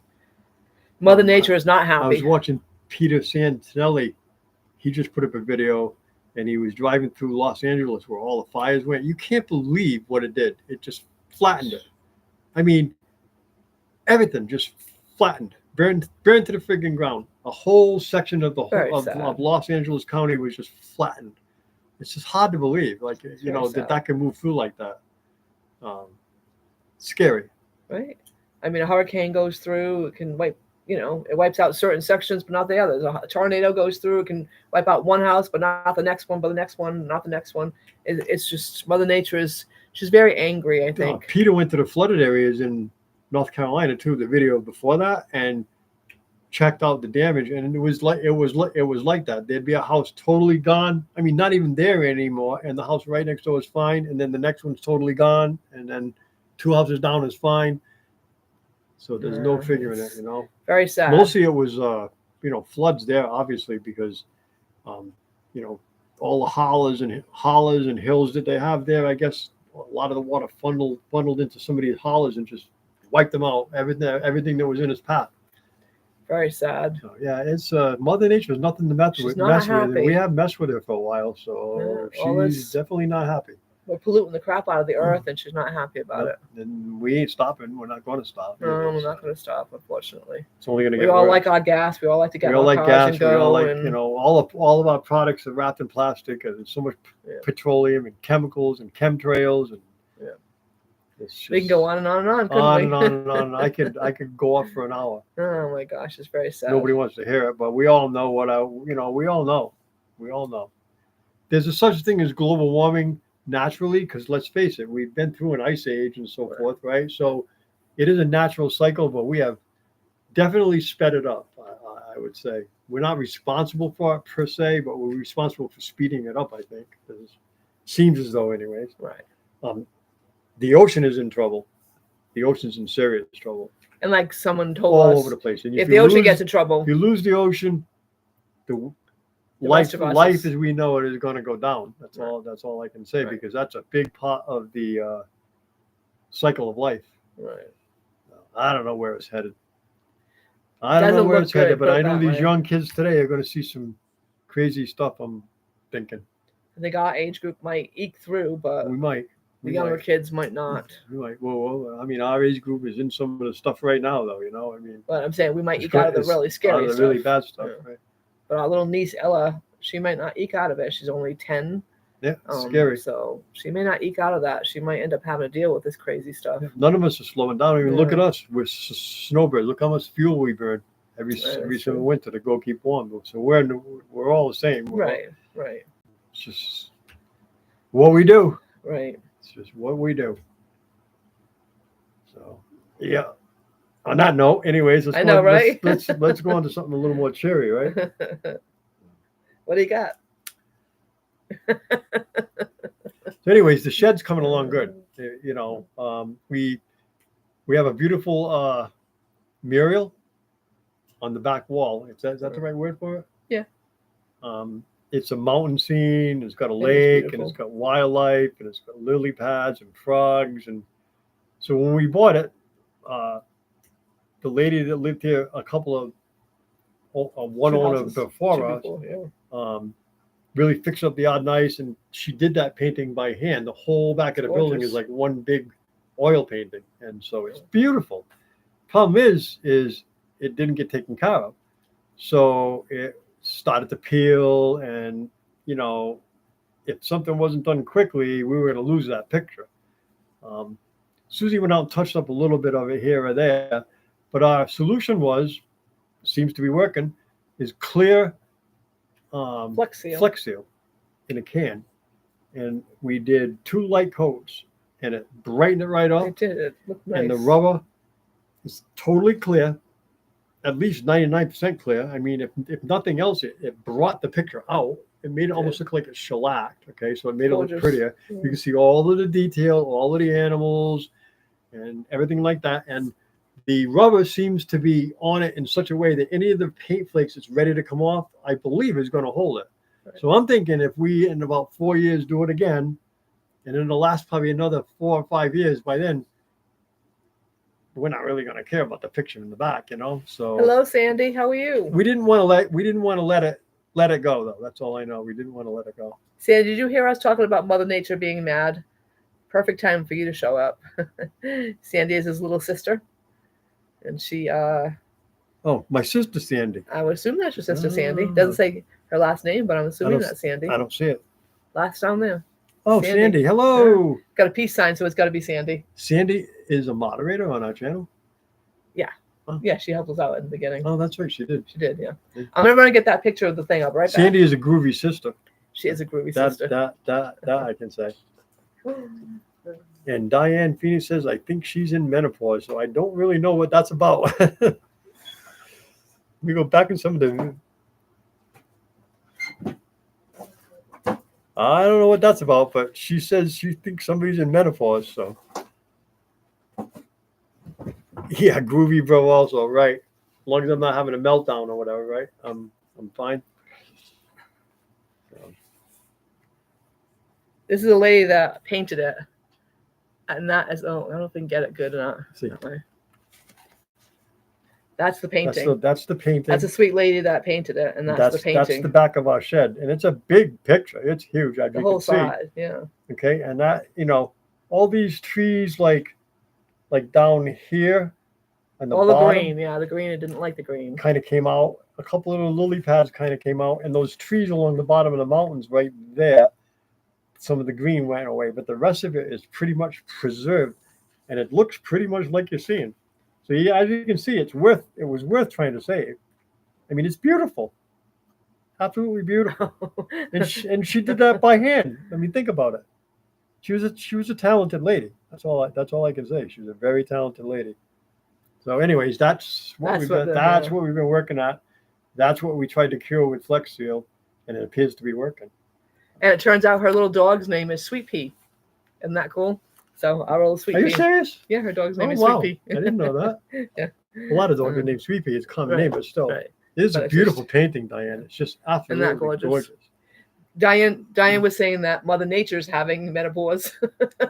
Speaker 1: Mother Nature is not happy.
Speaker 2: I was watching Peter Santinelli. He just put up a video. And he was driving through Los Angeles where all the fires went. You can't believe what it did. It just flattened it. I mean, everything just flattened, burned to the friggin' ground. A whole section of of Los Angeles County was just flattened. It's just hard to believe, that can move through like that. Scary.
Speaker 1: Right. I mean, a hurricane goes through, it can wipe. It wipes out certain sections, but not the others. A tornado goes through, it can wipe out one house, but not the next one, but the next one, not the next one. It's just Mother Nature she's very angry, I think.
Speaker 2: Peter went to the flooded areas in North Carolina too, the video before that, and checked out the damage. And it was like that. There'd be a house totally gone. I mean, not even there anymore. And the house right next door is fine. And then the next one's totally gone. And then 2 houses down is fine. So there's no figuring it,
Speaker 1: Very sad.
Speaker 2: Mostly it was, floods there, obviously, because, all the hollers and hills that they have there. I guess a lot of the water funneled into some of these hollers and just wiped them out. Everything that was in its path.
Speaker 1: Very sad.
Speaker 2: So, yeah, it's Mother Nature is nothing to mess
Speaker 1: She's
Speaker 2: with.
Speaker 1: not
Speaker 2: Mess with.
Speaker 1: happy.
Speaker 2: We have messed with her for a while, so
Speaker 1: Yeah, all
Speaker 2: she's
Speaker 1: this-
Speaker 2: definitely not happy.
Speaker 1: We're polluting the crap out of the earth, and she's not happy about it.
Speaker 2: And we ain't stopping. We're not going to stop.
Speaker 1: No, we're not going to stop, unfortunately.
Speaker 2: It's only going to
Speaker 1: We
Speaker 2: get
Speaker 1: all
Speaker 2: worse.
Speaker 1: like our gas. We all like to get
Speaker 2: We
Speaker 1: in
Speaker 2: all
Speaker 1: our
Speaker 2: like
Speaker 1: cars
Speaker 2: gas.
Speaker 1: and
Speaker 2: We all
Speaker 1: go.
Speaker 2: like,
Speaker 1: and
Speaker 2: all of our products are wrapped in plastic, and there's so much
Speaker 1: Yeah.
Speaker 2: petroleum and chemicals and chemtrails, and
Speaker 1: Yeah.
Speaker 2: it's just
Speaker 1: we can go on and on and on, couldn't
Speaker 2: on
Speaker 1: we?
Speaker 2: and on and on. I could go off for an hour.
Speaker 1: Oh my gosh, it's very sad.
Speaker 2: Nobody wants to hear it, but we all know we all know. We all know. There's a such thing as global warming naturally, because let's face it, we've been through an ice age and so
Speaker 1: Right.
Speaker 2: forth, right? So it is a natural cycle, but we have definitely sped it up. I would say we're not responsible for it per se, but we're responsible for speeding it up. I think it seems as though, anyways.
Speaker 1: Right.
Speaker 2: The ocean is in trouble. The ocean's in serious trouble,
Speaker 1: And like someone told
Speaker 2: all
Speaker 1: us,
Speaker 2: over the place. And
Speaker 1: if the ocean gets in trouble,
Speaker 2: if you lose the ocean, the
Speaker 1: rest
Speaker 2: life
Speaker 1: of us
Speaker 2: life
Speaker 1: is-
Speaker 2: as we know it is going to go down. That's
Speaker 1: Right.
Speaker 2: all. That's all I can say,
Speaker 1: Right.
Speaker 2: because that's a big part of the cycle of life.
Speaker 1: right.
Speaker 2: I don't know where it's headed. I don't know
Speaker 1: Doesn't
Speaker 2: where
Speaker 1: look
Speaker 2: it's headed,
Speaker 1: good,
Speaker 2: but
Speaker 1: put
Speaker 2: I
Speaker 1: it
Speaker 2: know
Speaker 1: that
Speaker 2: these
Speaker 1: way.
Speaker 2: young kids today are going to see some crazy stuff. I'm thinking
Speaker 1: I think our age group might eke through, but
Speaker 2: we might.
Speaker 1: the
Speaker 2: We
Speaker 1: younger
Speaker 2: might.
Speaker 1: kids might not.
Speaker 2: We might. Well, I mean, our age group is in some of the stuff right now, though. I mean,
Speaker 1: But I'm saying we might
Speaker 2: it's
Speaker 1: eke out of the
Speaker 2: it's
Speaker 1: really
Speaker 2: out
Speaker 1: scary
Speaker 2: of the
Speaker 1: stuff.
Speaker 2: really bad stuff,
Speaker 1: Yeah.
Speaker 2: right?
Speaker 1: But our little niece Ella, she might not eke out of it. She's only 10.
Speaker 2: Yeah, it's scary.
Speaker 1: So she may not eke out of that. She might end up having to deal with this crazy stuff.
Speaker 2: None of us are slowing down. I mean, look
Speaker 1: Yeah.
Speaker 2: at us. We're snowbirds. Look how much fuel we burn every
Speaker 1: Right,
Speaker 2: every
Speaker 1: that's
Speaker 2: single
Speaker 1: true.
Speaker 2: winter to go keep warm. So we're all the same.
Speaker 1: Right, right,
Speaker 2: It's just what we do.
Speaker 1: right.
Speaker 2: It's just what we do. So yeah. On that note, anyways,
Speaker 1: I know, right?
Speaker 2: let's go on to something a little more cheery, right?
Speaker 1: What do you got?
Speaker 2: So, anyways, the shed's coming along good. We have a beautiful mural on the back wall. Is that the right word for it?
Speaker 1: Yeah.
Speaker 2: It's a mountain scene. It's got a
Speaker 1: It is
Speaker 2: lake, and
Speaker 1: beautiful.
Speaker 2: it's got wildlife, and it's got lily pads and frogs. And so when we bought it, the lady that lived here, one
Speaker 1: Two
Speaker 2: owner
Speaker 1: houses.
Speaker 2: before
Speaker 1: Two
Speaker 2: us,
Speaker 1: people, yeah.
Speaker 2: really fixed up the yard nice, and she did that painting by hand. The whole back of the building
Speaker 1: Gorgeous.
Speaker 2: is like one big oil painting, and so it's beautiful. Problem is it didn't get taken care of, so it started to peel, and if something wasn't done quickly, we were going to lose that picture. Susie went out and touched up a little bit of it here or there, but our solution seems to be working, is clear
Speaker 1: Flex seal.
Speaker 2: in a can, and we did 2 light coats, and it brightened it right up.
Speaker 1: It did. It looked nice.
Speaker 2: And the rubber is totally clear, at least 99% clear. I mean, if nothing else, it brought the picture out. It made it almost look like it's shellacked. Okay, so it made it
Speaker 1: Gorgeous.
Speaker 2: look prettier.
Speaker 1: Yeah.
Speaker 2: You can see all of the detail, all of the animals, and everything like that. And the rubber seems to be on it in such a way that any of the paint flakes that's ready to come off, I believe, is going to hold it.
Speaker 1: Right.
Speaker 2: So I'm thinking if we, in about 4 years, do it again, and then it'll last probably another 4 or 5 years, by then, we're not really going to care about the picture in the back, So
Speaker 1: Hello, Sandy. How are you?
Speaker 2: we didn't want to let it go, though. That's all I know. We didn't want to let it go.
Speaker 1: Sandy, did you hear us talking about Mother Nature being mad? Perfect time for you to show up. Sandy is his little sister, and she.
Speaker 2: Oh, my sister Sandy.
Speaker 1: I would assume that's your sister, Sandy.
Speaker 2: Oh.
Speaker 1: Doesn't say her last name, but I'm assuming
Speaker 2: don't-
Speaker 1: that's Sandy.
Speaker 2: I don't see it.
Speaker 1: Last down there.
Speaker 2: Oh,
Speaker 1: Sandy.
Speaker 2: Sandy. Hello.
Speaker 1: Got a peace sign, so it's got to be Sandy.
Speaker 2: Sandy is a moderator on our channel.
Speaker 1: Yeah, she helped us out in the beginning.
Speaker 2: Oh, that's right. She did.
Speaker 1: She did, yeah.
Speaker 2: Yeah.
Speaker 1: I'm gonna get that picture of the thing up right back.
Speaker 2: Sandy is a groovy sister.
Speaker 1: She is a groovy
Speaker 2: That
Speaker 1: sister.
Speaker 2: that I can say. And Diane Phoenix says, I think she's in menopause, so I don't really know what that's about. We go back in some of the. I don't know what that's about, but she says she thinks somebody's in menopause, so. Yeah, groovy bro also, right. As long as I'm not having a meltdown or whatever, right? I'm fine.
Speaker 1: This is a lady that painted it. And that is, I don't know if we can get it good or not.
Speaker 2: See.
Speaker 1: That way. That's the painting.
Speaker 2: That's the painting.
Speaker 1: That's a sweet lady that painted it, and that's the painting.
Speaker 2: That's the back of our shed, and it's a big picture. It's huge. As
Speaker 1: the
Speaker 2: you
Speaker 1: whole
Speaker 2: can see.
Speaker 1: side, yeah.
Speaker 2: Okay, and that, all these trees like down here, and the
Speaker 1: All the
Speaker 2: bottom
Speaker 1: green, yeah, the green. I didn't like the green.
Speaker 2: kind of came out. A couple of little lily pads kind of came out, and those trees along the bottom of the mountains right there, some of the green went away, but the rest of it is pretty much preserved, and it looks pretty much like you're seeing. So yeah, as you can see, it was worth trying to save. I mean, it's beautiful, absolutely beautiful, and she did that by hand. I mean, think about it. She was a talented lady. That's all I can say. She was a very talented lady. So, anyways, that's what we've been working at. That's what we tried to cure with Flex Seal, and it appears to be working.
Speaker 1: And it turns out her little dog's name is Sweet Pea. Isn't that cool? So our little Sweet Pea.
Speaker 2: Are you serious?
Speaker 1: Yeah, her dog's name is
Speaker 2: wow.
Speaker 1: Sweet Pea.
Speaker 2: I didn't know that.
Speaker 1: Yeah.
Speaker 2: A lot of dogs are named Sweet Pea. It's a common name, but still.
Speaker 1: Right.
Speaker 2: It is
Speaker 1: But
Speaker 2: a
Speaker 1: it's
Speaker 2: beautiful painting, Diane. It's just absolutely
Speaker 1: Isn't that gorgeous?
Speaker 2: gorgeous.
Speaker 1: Diane was saying that Mother Nature's having menopause.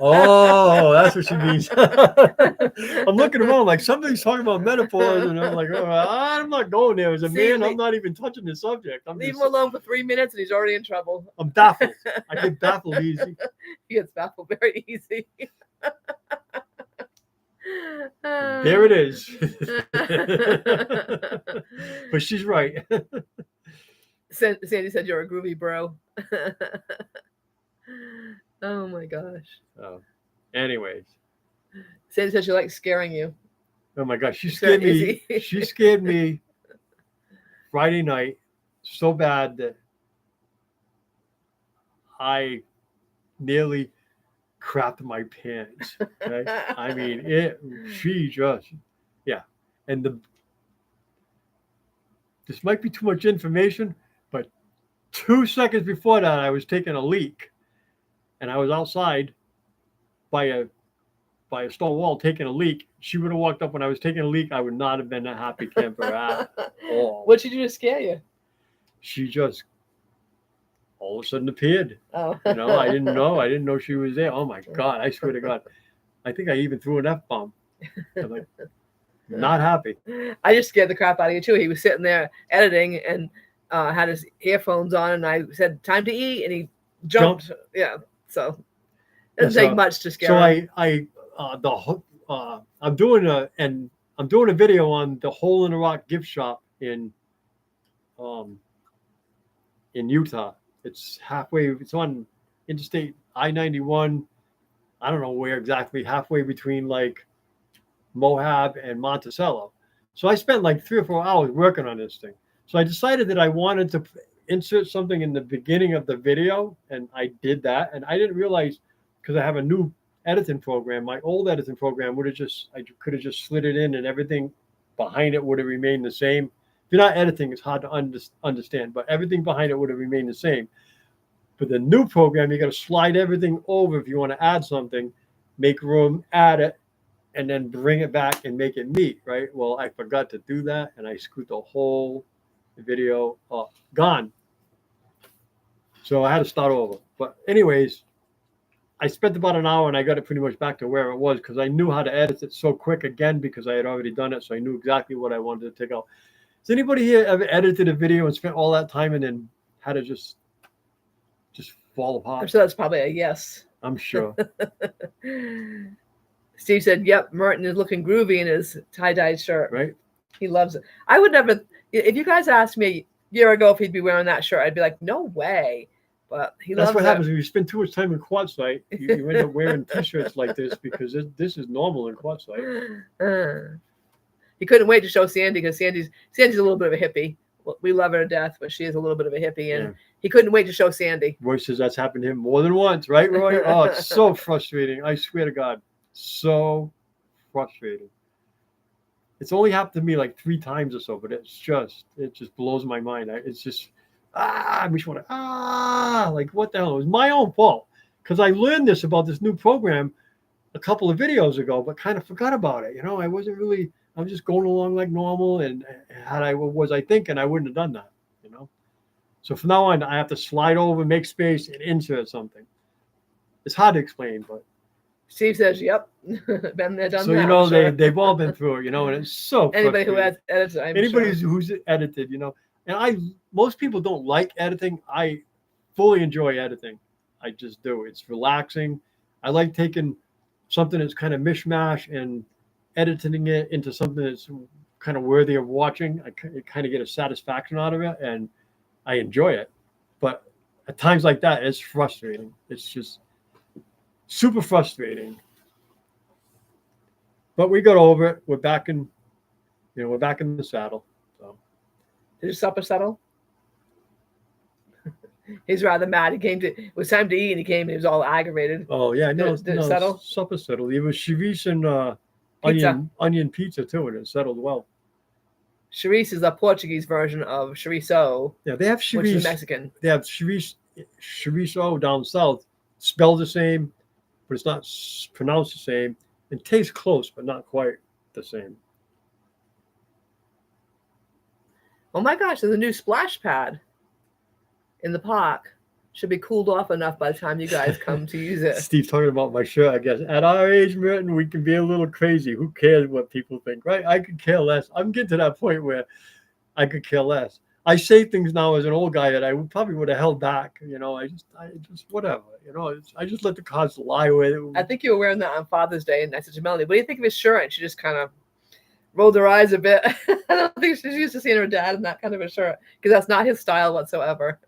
Speaker 2: Oh, that's what she means. I'm looking around like somebody's talking about menopause, and I'm like, oh, I'm not going there. As a man, I'm not even touching the subject.
Speaker 1: Leave him alone for 3 minutes, and he's already in trouble.
Speaker 2: I'm baffled. I get baffled easy.
Speaker 1: He gets baffled very easy.
Speaker 2: There it is. But she's right.
Speaker 1: Sandy said you're a groovy bro. Oh my gosh.
Speaker 2: Oh, anyways.
Speaker 1: Sandy said she likes scaring you.
Speaker 2: Oh my gosh, she scared me. She scared me Friday night so bad that I nearly crapped my pants. Okay? I mean, she just, yeah. And this might be too much information, but 2 seconds before that, I was taking a leak, and I was outside by a stone wall taking a leak. She would have walked up when I was taking a leak. I would not have been a happy camper at all.
Speaker 1: What'd she do to scare you?
Speaker 2: She just all of a sudden appeared.
Speaker 1: Oh.
Speaker 2: I didn't know. I didn't know she was there. Oh my God! I swear to God, I think I even threw an F-bomb. I'm like, not happy.
Speaker 1: I just scared the crap out of you too. He was sitting there editing and had his earphones on, and I said, "Time to eat," and he jumped. Yeah, so it doesn't take much to scare.
Speaker 2: So I'm doing a video on the Hole in the Rock gift shop in Utah. It's halfway. It's on Interstate I-91. I don't know where exactly. Halfway between like Moab and Monticello. So I spent like 3 or 4 hours working on this thing. So I decided that I wanted to insert something in the beginning of the video, and I did that. And I didn't realize, because I have a new editing program, my old editing program I could have just slid it in, and everything behind it would have remained the same. If you're not editing, it's hard to understand, but everything behind it would have remained the same. But the new program, you got to slide everything over if you want to add something, make room, add it, and then bring it back and make it neat, right? Well, I forgot to do that, and I screwed the whole video up. Gone. So I had to start over. But anyways, I spent about an hour, and I got it pretty much back to where it was, because I knew how to edit it so quick again, because I had already done it, so I knew exactly what I wanted to take out. Has anybody here ever edited a video and spent all that time and then had it just fall apart?
Speaker 1: I'm sure that's probably a yes.
Speaker 2: I'm sure.
Speaker 1: Steve said, "Yep, Merton is looking groovy in his tie-dyed shirt.
Speaker 2: Right?
Speaker 1: He loves it." I would never. If you guys asked me a year ago if he'd be wearing that shirt, I'd be like, "No way." But he loves it.
Speaker 2: That's what happens when you spend too much time in quartzsite. You end up wearing T-shirts like this, because this is normal in quartzite.
Speaker 1: He couldn't wait to show Sandy, because Sandy's a little bit of a hippie. We love her to death, but she is a little bit of a hippie, and he couldn't wait to show Sandy.
Speaker 2: Roy says that's happened to him more than once, right, Roy? Oh, it's so frustrating. I swear to God, so frustrating. It's only happened to me like 3 times or so, but it just blows my mind. It's just, I wish I want like, what the hell? It was my own fault, because I learned this about this new program a couple of videos ago, but kind of forgot about it. I was just going along like normal, and was I thinking, I wouldn't have done that, So from now on, I have to slide over, make space, and insert something. It's hard to explain, but
Speaker 1: Steve says, "Yep, been there, done
Speaker 2: So
Speaker 1: that."
Speaker 2: you know
Speaker 1: I'm sure.
Speaker 2: they've all been through it, and it's so
Speaker 1: Anybody who
Speaker 2: frustrating.
Speaker 1: has edited, I'm
Speaker 2: Anybody
Speaker 1: sure.
Speaker 2: who's edited, and most people don't like editing. I fully enjoy editing. I just do. It's relaxing. I like taking something that's kind of mishmash and editing it into something that's kind of worthy of watching. I kind of get a satisfaction out of it, and I enjoy it. But at times like that, it's frustrating. It's just super frustrating. But we got over it. We're back in, we're back in the saddle. So
Speaker 1: Did your supper settle? He's rather mad. It was time to eat, and he came and he was all aggravated.
Speaker 2: oh yeah, no,
Speaker 1: Did it
Speaker 2: no,
Speaker 1: settle?
Speaker 2: supper settled. It was Cherise and
Speaker 1: Pizza.
Speaker 2: onion pizza too, and it settled well.
Speaker 1: Charisse is a Portuguese version of chorizo,
Speaker 2: Yeah, they have
Speaker 1: which is
Speaker 2: Cherise.
Speaker 1: Mexican.
Speaker 2: They have chorizo down south, spelled the same, but it's not pronounced the same. It tastes close, but not quite the same.
Speaker 1: Oh my gosh, there's a new splash pad in the park. Should be cooled off enough by the time you guys come to use it.
Speaker 2: Steve talking about my shirt, I guess. At our age, Merton, we can be a little crazy. Who cares what people think, right? I could care less. I'm getting to that point where I could care less. I say things now as an old guy that I probably would have held back. I just whatever. I just let the cards lie with it.
Speaker 1: I think you were wearing that on Father's Day, and I said to Melanie, "What do you think of his shirt?" And she just kind of rolled her eyes a bit. I don't think she's used to seeing her dad in that kind of a shirt because that's not his style whatsoever.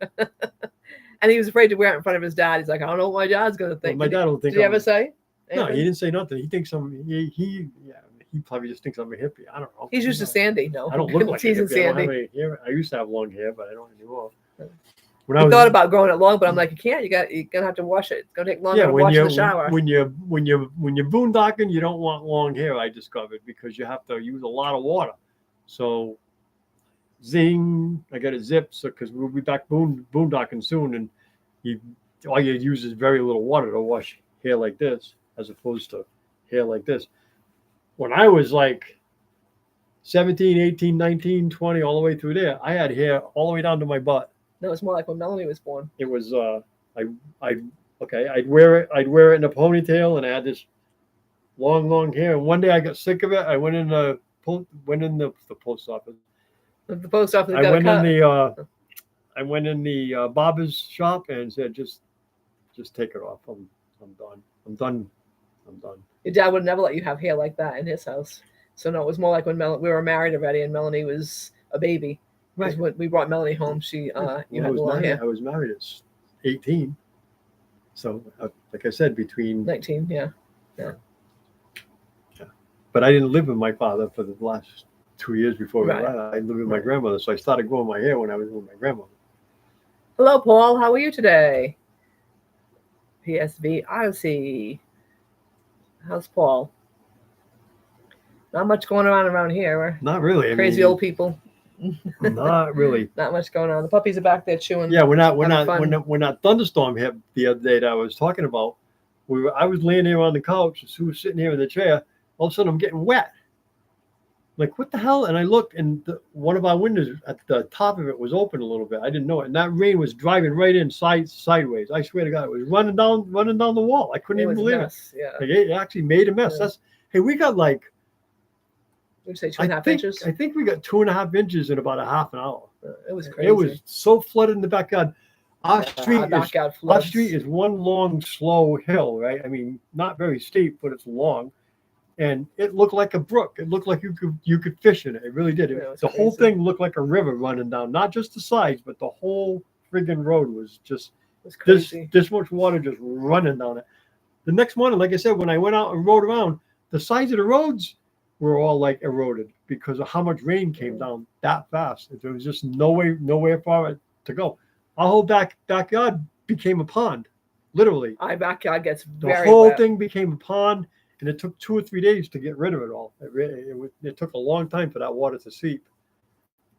Speaker 1: And he was afraid to wear it in front of his dad. He's like, "I don't know what my dad's gonna think."
Speaker 2: Well, my dad don't think.
Speaker 1: Did he ever say?
Speaker 2: No,
Speaker 1: anything?
Speaker 2: he didn't say nothing. He thinks he probably just thinks I'm a hippie. I don't know.
Speaker 1: He's used to Sandy. No,
Speaker 2: I don't look like a
Speaker 1: teasing
Speaker 2: hippie. I don't have
Speaker 1: Sandy.
Speaker 2: any hair. I used to have long hair, but I don't anymore.
Speaker 1: I thought about growing it long, but I'm like, you can't. You're gonna have to wash it. It's gonna take longer to wash in the shower.
Speaker 2: when you're boondocking, you don't want long hair. I discovered because you have to use a lot of water. So, zing! I got it zipped. So because we'll be back boondocking soon, and all you use is very little water to wash hair like this, as opposed to hair like this. When I was like 17, 18, 19, 20, all the way through there, I had hair all the way down to my butt.
Speaker 1: No, it's more like when Melanie was born.
Speaker 2: It was I'd wear it in a ponytail, and I had this long hair. And one day I got sick of it. I went in the post office.
Speaker 1: The post office.
Speaker 2: I went in the barber's shop and said, just take it off. I'm done.
Speaker 1: Your dad would never let you have hair like that in his house. So no, it was more like when we were married already, and Melanie was a baby. Right. When we brought Melanie home, you had long hair.
Speaker 2: I was married at 18. So, like I said, between
Speaker 1: 19, yeah.
Speaker 2: But I didn't live with my father for the last 2 years before
Speaker 1: Right.
Speaker 2: I lived with my grandmother. So I started growing my hair when I was with my grandmother.
Speaker 1: Hello, Paul. How are you today? PSV Odyssey. How's Paul? Not much going on around here. We're
Speaker 2: Not really.
Speaker 1: crazy old people.
Speaker 2: Not really.
Speaker 1: Not much going on. The puppies are back there chewing.
Speaker 2: Yeah, when that thunderstorm hit the other day that I was talking about, I was laying there on the couch, and Sue was sitting here in the chair. All of a sudden, I'm getting wet. Like, what the hell? And I looked, and one of our windows at the top of it was open a little bit. I didn't know it, and that rain was driving right in sideways. I swear to God, it was running down the wall. I couldn't even believe it.
Speaker 1: Yeah.
Speaker 2: Like, it actually made a mess.
Speaker 1: Yeah.
Speaker 2: We got like.
Speaker 1: Would you say 2.5 inches?
Speaker 2: I think we got 2.5 inches in about a half an hour.
Speaker 1: It was crazy.
Speaker 2: It was so flooded in the backyard. Our street is one long, slow hill, right? I mean, not very steep, but it's long, and it looked like a brook. It looked like you could fish in it. It really did. The whole thing looked like a river running down, not just the sides, but the whole friggin' road was just this much water just running down it. The next morning, like I said, when I went out and rode around, the sides of the roads were all like eroded because of how much rain came down that fast. There was just nowhere for it to go. Our whole backyard became a pond, literally.
Speaker 1: Our backyard gets
Speaker 2: the
Speaker 1: very
Speaker 2: whole
Speaker 1: wet.
Speaker 2: thing became a pond, and it took 2 or 3 days to get rid of it all. It took a long time for that water to seep.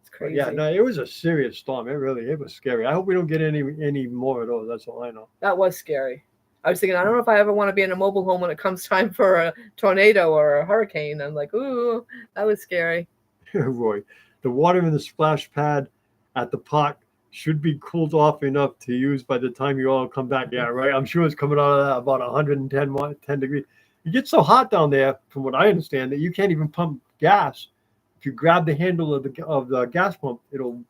Speaker 1: It's crazy.
Speaker 2: Yeah, no, it was a serious storm. It was scary. I hope we don't get any more of those. That's all I know.
Speaker 1: That was scary. I was thinking, I don't know if I ever want to be in a mobile home when it comes time for a tornado or a hurricane. I'm like, ooh, that was scary.
Speaker 2: Roy, the water in the splash pad at the park should be cooled off enough to use by the time you all come back. Yeah, right. I'm sure it's coming out of that about 10 degrees. It gets so hot down there, from what I understand, that you can't even pump gas. If you grab the handle of the gas pump, it'll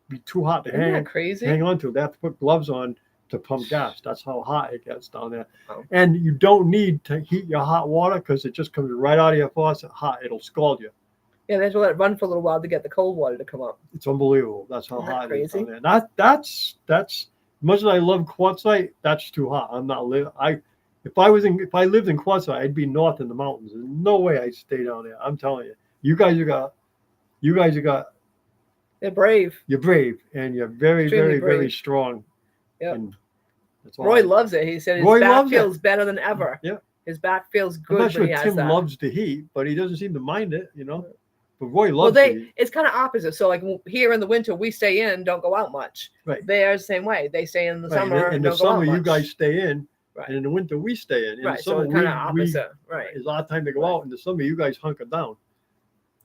Speaker 2: be too hot to
Speaker 1: Isn't that crazy?
Speaker 2: hang on to. They have to put gloves on to pump gas. That's how hot it gets down there.
Speaker 1: Oh.
Speaker 2: And you don't need to heat your hot water because it just comes right out of your faucet hot. It'll scald you.
Speaker 1: Yeah, they have to let it run for a little while to get the cold water to come up.
Speaker 2: It's unbelievable. That's how
Speaker 1: Isn't that
Speaker 2: hot it is down
Speaker 1: crazy?
Speaker 2: there. That's as much as I love Quartzsite, that's too hot. I'm not living. If I lived in Quartzsite, I'd be north in the mountains. There's no way I'd stay down there. I'm telling you. You guys are
Speaker 1: They're brave.
Speaker 2: you're brave and you're very,
Speaker 1: Extremely
Speaker 2: very, very
Speaker 1: brave.
Speaker 2: strong.
Speaker 1: Yep.
Speaker 2: And that's all
Speaker 1: Roy
Speaker 2: I-
Speaker 1: loves it. He said his
Speaker 2: Roy
Speaker 1: back
Speaker 2: loves it.
Speaker 1: feels better than ever.
Speaker 2: Yeah.
Speaker 1: His back feels
Speaker 2: I'm
Speaker 1: good
Speaker 2: not sure
Speaker 1: when he has
Speaker 2: Tim
Speaker 1: that.
Speaker 2: loves the heat, but he doesn't seem to mind it, But Roy
Speaker 1: Well,
Speaker 2: loves the heat.
Speaker 1: it's kind of opposite. So, like here in the winter, we stay in, don't go out much.
Speaker 2: Right.
Speaker 1: They're the same way. They stay in the
Speaker 2: Right.
Speaker 1: summer.
Speaker 2: In
Speaker 1: and
Speaker 2: the
Speaker 1: don't go out
Speaker 2: summer, you
Speaker 1: much.
Speaker 2: guys stay in,
Speaker 1: Right.
Speaker 2: and in the winter, we stay in. In
Speaker 1: Right.
Speaker 2: the
Speaker 1: So
Speaker 2: summer,
Speaker 1: it's kind of opposite. Right.
Speaker 2: It's our time to go out. In the summer, you guys hunker down.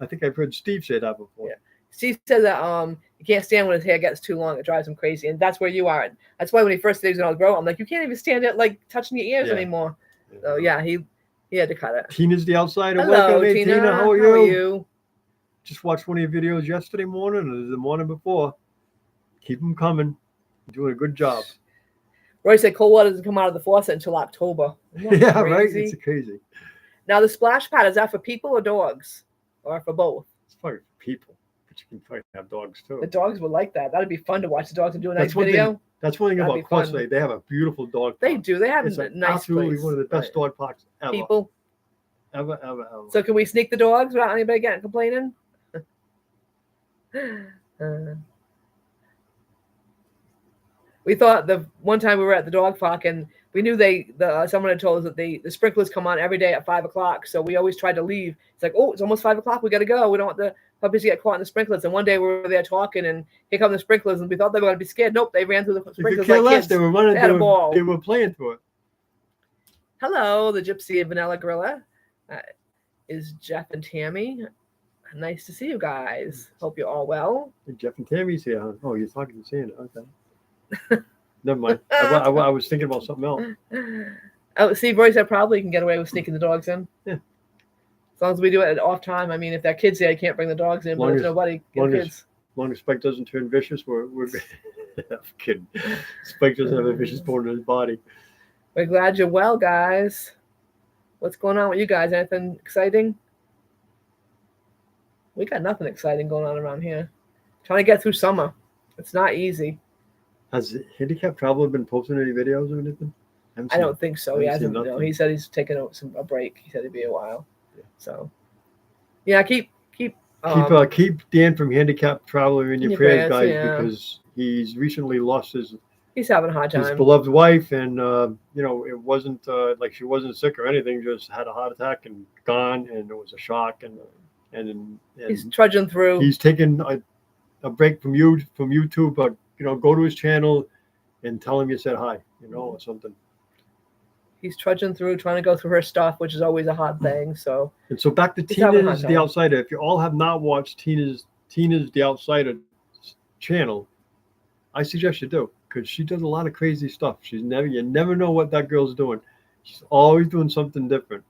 Speaker 2: I think I've heard Steve say that before.
Speaker 1: Yeah. Steve said that he can't stand when his hair gets too long. It drives him crazy, and that's where you are. That's why when he first said he was gonna grow, I'm like, you can't even stand it like touching your ears
Speaker 2: Yeah.
Speaker 1: anymore. So yeah, he had to cut it.
Speaker 2: Tina's the outsider.
Speaker 1: Hello,
Speaker 2: Welcome. Hey,
Speaker 1: Tina.
Speaker 2: How are you? Just watched one of your videos yesterday morning or the morning before. Keep them coming. You're doing a good job.
Speaker 1: Roy said cold water doesn't come out of the faucet until October. Isn't that
Speaker 2: Yeah, right.
Speaker 1: crazy?
Speaker 2: It's crazy.
Speaker 1: Now the splash pad, is that for people or dogs, or for both?
Speaker 2: It's funny for people, but you can probably have dogs too.
Speaker 1: The dogs would like that. That'd be fun to watch the dogs and do a nice
Speaker 2: That's one thing
Speaker 1: video.
Speaker 2: That's one thing
Speaker 1: That'd
Speaker 2: about
Speaker 1: be fun.
Speaker 2: Quartzsite. They have a beautiful dog
Speaker 1: They
Speaker 2: park.
Speaker 1: do. They have
Speaker 2: It's
Speaker 1: a
Speaker 2: an
Speaker 1: nice
Speaker 2: absolutely
Speaker 1: place.
Speaker 2: one of the best
Speaker 1: Right.
Speaker 2: dog parks ever.
Speaker 1: People.
Speaker 2: Ever.
Speaker 1: So can we sneak the dogs without anybody getting complaining? We thought the one time we were at the dog park and we knew someone had told us that the sprinklers come on every day at 5 o'clock. So we always tried to leave. It's like, oh, it's almost 5 o'clock. We got to go. We don't want the puppies to get caught in the sprinklers. And one day we were there talking and here come the sprinklers and we thought they were going to be scared. Nope, they ran through the
Speaker 2: They could
Speaker 1: sprinklers
Speaker 2: care
Speaker 1: like
Speaker 2: less.
Speaker 1: kids.
Speaker 2: They were running.
Speaker 1: They had a ball.
Speaker 2: They were playing through it.
Speaker 1: Hello, the Gypsy and Vanilla Gorilla. Is Jeff and Tammy. Nice to see you guys. Hope you're all well.
Speaker 2: Hey, Jeff and Tammy's here. Huh? Oh, you're talking to Santa. Okay. Never mind. I was thinking about something else.
Speaker 1: Oh, see, Roy said probably can get away with sneaking the dogs in.
Speaker 2: Yeah.
Speaker 1: As long as we do it at off time. I mean, if there are kids there, you can't bring the dogs in. But
Speaker 2: Long
Speaker 1: if
Speaker 2: as-
Speaker 1: nobody, get
Speaker 2: long
Speaker 1: the
Speaker 2: as-
Speaker 1: kids.
Speaker 2: As long as Spike doesn't turn vicious, we're I'm kidding. Spike doesn't have a vicious bone in his body.
Speaker 1: We're glad you're well, guys. What's going on with you guys? Anything exciting? We got nothing exciting going on around here. Trying to get through summer. It's not easy.
Speaker 2: Has Handicap Traveler been posting any videos or anything?
Speaker 1: I don't think so. He
Speaker 2: haven't seen
Speaker 1: hasn't. No,
Speaker 2: nothing.
Speaker 1: he said he's taking a break. He said it'd be a while.
Speaker 2: Yeah.
Speaker 1: So, yeah, keep.
Speaker 2: Keep Dan from Handicap Traveler in your prayers, guys,
Speaker 1: yeah.
Speaker 2: because he's recently lost his
Speaker 1: He's having a hard time.
Speaker 2: beloved wife, and it wasn't like she wasn't sick or anything, just had a heart attack and gone, and it was a shock, and
Speaker 1: He's trudging through.
Speaker 2: he's taken a break from YouTube, but go to his channel and tell him you said hi, or something.
Speaker 1: He's trudging through, trying to go through her stuff, which is always a hard thing. So
Speaker 2: And so back to
Speaker 1: He's having a
Speaker 2: Tina's
Speaker 1: hard
Speaker 2: The
Speaker 1: time.
Speaker 2: Outsider. If you all have not watched Tina's The Outsider channel, I suggest you do, because she does a lot of crazy stuff. You never know what that girl's doing. She's always doing something different.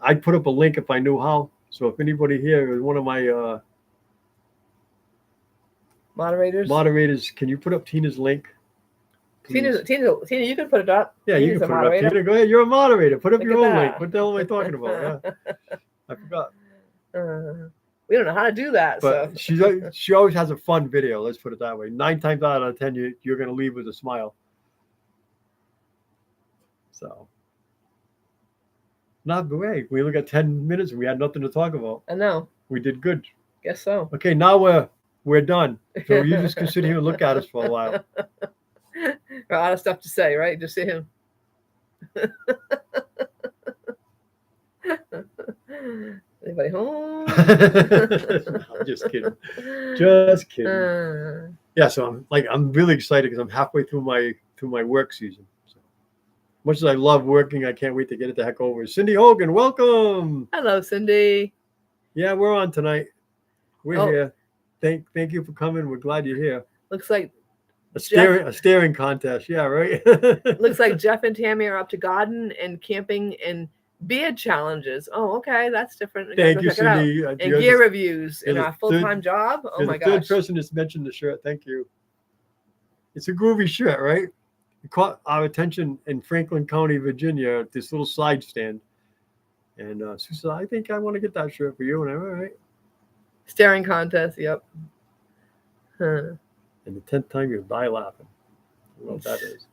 Speaker 2: I'd put up a link if I knew how. So if anybody here is one of my
Speaker 1: moderators.
Speaker 2: moderators, can you put up Tina's link? please?
Speaker 1: Tina, you can put it up.
Speaker 2: Yeah, you
Speaker 1: Tina's
Speaker 2: can
Speaker 1: a
Speaker 2: put it up.
Speaker 1: moderator.
Speaker 2: Tina, go ahead. You're a moderator. Put up
Speaker 1: Look
Speaker 2: your
Speaker 1: at
Speaker 2: own link.
Speaker 1: that.
Speaker 2: What the hell am I talking about? Yeah, I forgot.
Speaker 1: We don't know how to do that.
Speaker 2: But
Speaker 1: So
Speaker 2: she always has a fun video. Let's put it that way. 9 times out of 10, you're going to leave with a smile. So, not the way. We only got 10 minutes and we had nothing to talk about.
Speaker 1: I know.
Speaker 2: We did good.
Speaker 1: Guess so.
Speaker 2: Okay, now we're done. So you just can sit here and look at us for a while.
Speaker 1: A lot of stuff to say, right? Just see him. Anybody home?
Speaker 2: I'm just kidding. Just kidding.
Speaker 1: Uh,
Speaker 2: Yeah, so I'm really excited because I'm halfway through my work season. So, much as I love working, I can't wait to get it the heck over. Cindy Hogan, welcome.
Speaker 1: hello, Cindy.
Speaker 2: Yeah, we're on tonight. We're
Speaker 1: Oh.
Speaker 2: here. Thank you for coming. We're glad you're here.
Speaker 1: Looks like
Speaker 2: A staring contest. Yeah, right.
Speaker 1: looks like Jeff and Tammy are up to garden and camping and beard challenges. Oh, okay, that's different. I gotta
Speaker 2: Thank
Speaker 1: go
Speaker 2: you,
Speaker 1: check it out.
Speaker 2: Cindy.
Speaker 1: And
Speaker 2: You're
Speaker 1: gear
Speaker 2: the-
Speaker 1: reviews in
Speaker 2: you're the
Speaker 1: our full-time job. Oh
Speaker 2: you're
Speaker 1: my
Speaker 2: the third
Speaker 1: gosh.
Speaker 2: person that's mentioned the shirt. Thank you. It's a groovy shirt, right? It caught our attention in Franklin County, Virginia, at this little side stand. And Sue said, I think I want to get that shirt for you. And I'm all right.
Speaker 1: Staring contest. Yep. Huh.
Speaker 2: And the 10th time you die laughing. I don't know what that is.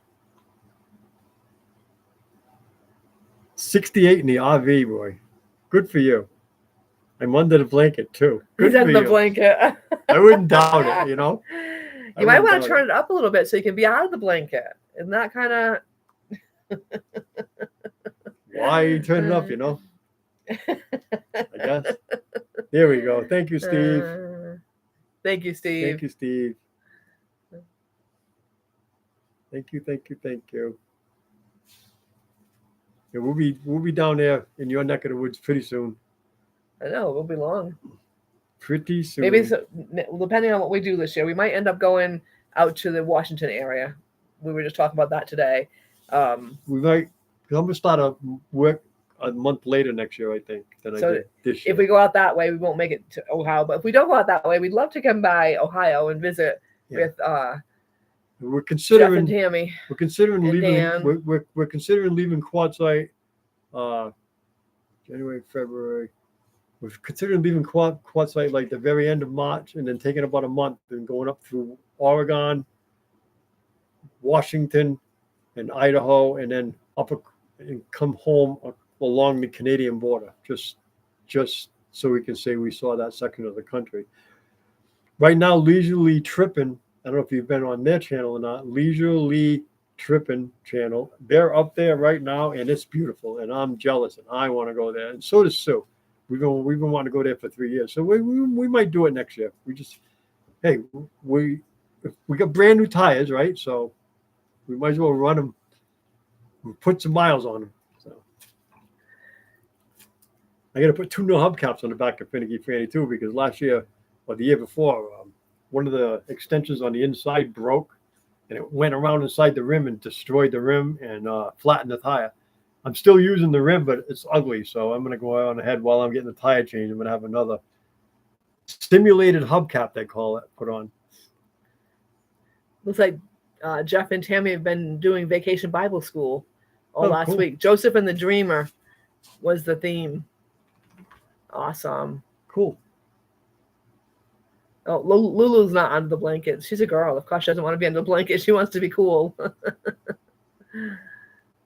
Speaker 2: 68 in the RV, boy. Good for you. I'm under the blanket too. Good
Speaker 1: He's under
Speaker 2: for
Speaker 1: the
Speaker 2: you.
Speaker 1: blanket.
Speaker 2: I wouldn't doubt it, you know.
Speaker 1: You might want to turn it up a little bit so you can be out of the blanket. Isn't that kind of?
Speaker 2: Why are you turning it up, you know? I guess. There we go. Thank you, Steve.
Speaker 1: Thank you, Steve.
Speaker 2: Thank you, Steve. Thank you, thank you, thank you. Yeah, we'll be down there in your neck of the woods pretty soon.
Speaker 1: I know, it'll be long.
Speaker 2: Pretty soon.
Speaker 1: Maybe so, depending on what we do this year, we might end up going out to the Washington area. We were just talking about that today.
Speaker 2: We might. Cause I'm gonna start a work a month later next year, I think, than I
Speaker 1: So
Speaker 2: did this year.
Speaker 1: if we go out that way, we won't make it to Ohio. But if we don't go out that way, we'd love to come by Ohio and visit with
Speaker 2: We're
Speaker 1: Jeff
Speaker 2: considering.
Speaker 1: and Tammy.
Speaker 2: We're considering
Speaker 1: and
Speaker 2: leaving.
Speaker 1: Dan.
Speaker 2: We're considering leaving Quartzsite. January, February. We're considering leaving Quartzsite like the very end of March, and then taking about a month and going up through Oregon, Washington, and Idaho, and then up and come home along the Canadian border, just so we can say we saw that section of the country. Right now, Leisurely Trippin', I don't know if you've been on their channel or not, Leisurely Trippin' channel. They're up there right now, and it's beautiful, and I'm jealous, and I want to go there, and so does Sue. We've been wanting to go there for 3 years, so we might do it next year. We got brand new tires, right? So we might as well run them. We put some miles on them. So I got to put 2 new hubcaps on the back of Finicky Franny too, because last year or the year before, one of the extensions on the inside broke, and it went around inside the rim and destroyed the rim and flattened the tire. I'm still using the rim, but it's ugly, so I'm going to go on ahead while I'm getting the tire changed. I'm going to have another simulated hubcap, they call it, put on.
Speaker 1: Looks like Jeff and Tammy have been doing Vacation Bible School all last
Speaker 2: cool.
Speaker 1: week. Joseph and the Dreamer was the theme. Awesome.
Speaker 2: Cool.
Speaker 1: Oh, Lulu's not under the blanket. She's a girl. Of course, she doesn't want to be under the blanket. She wants to be cool.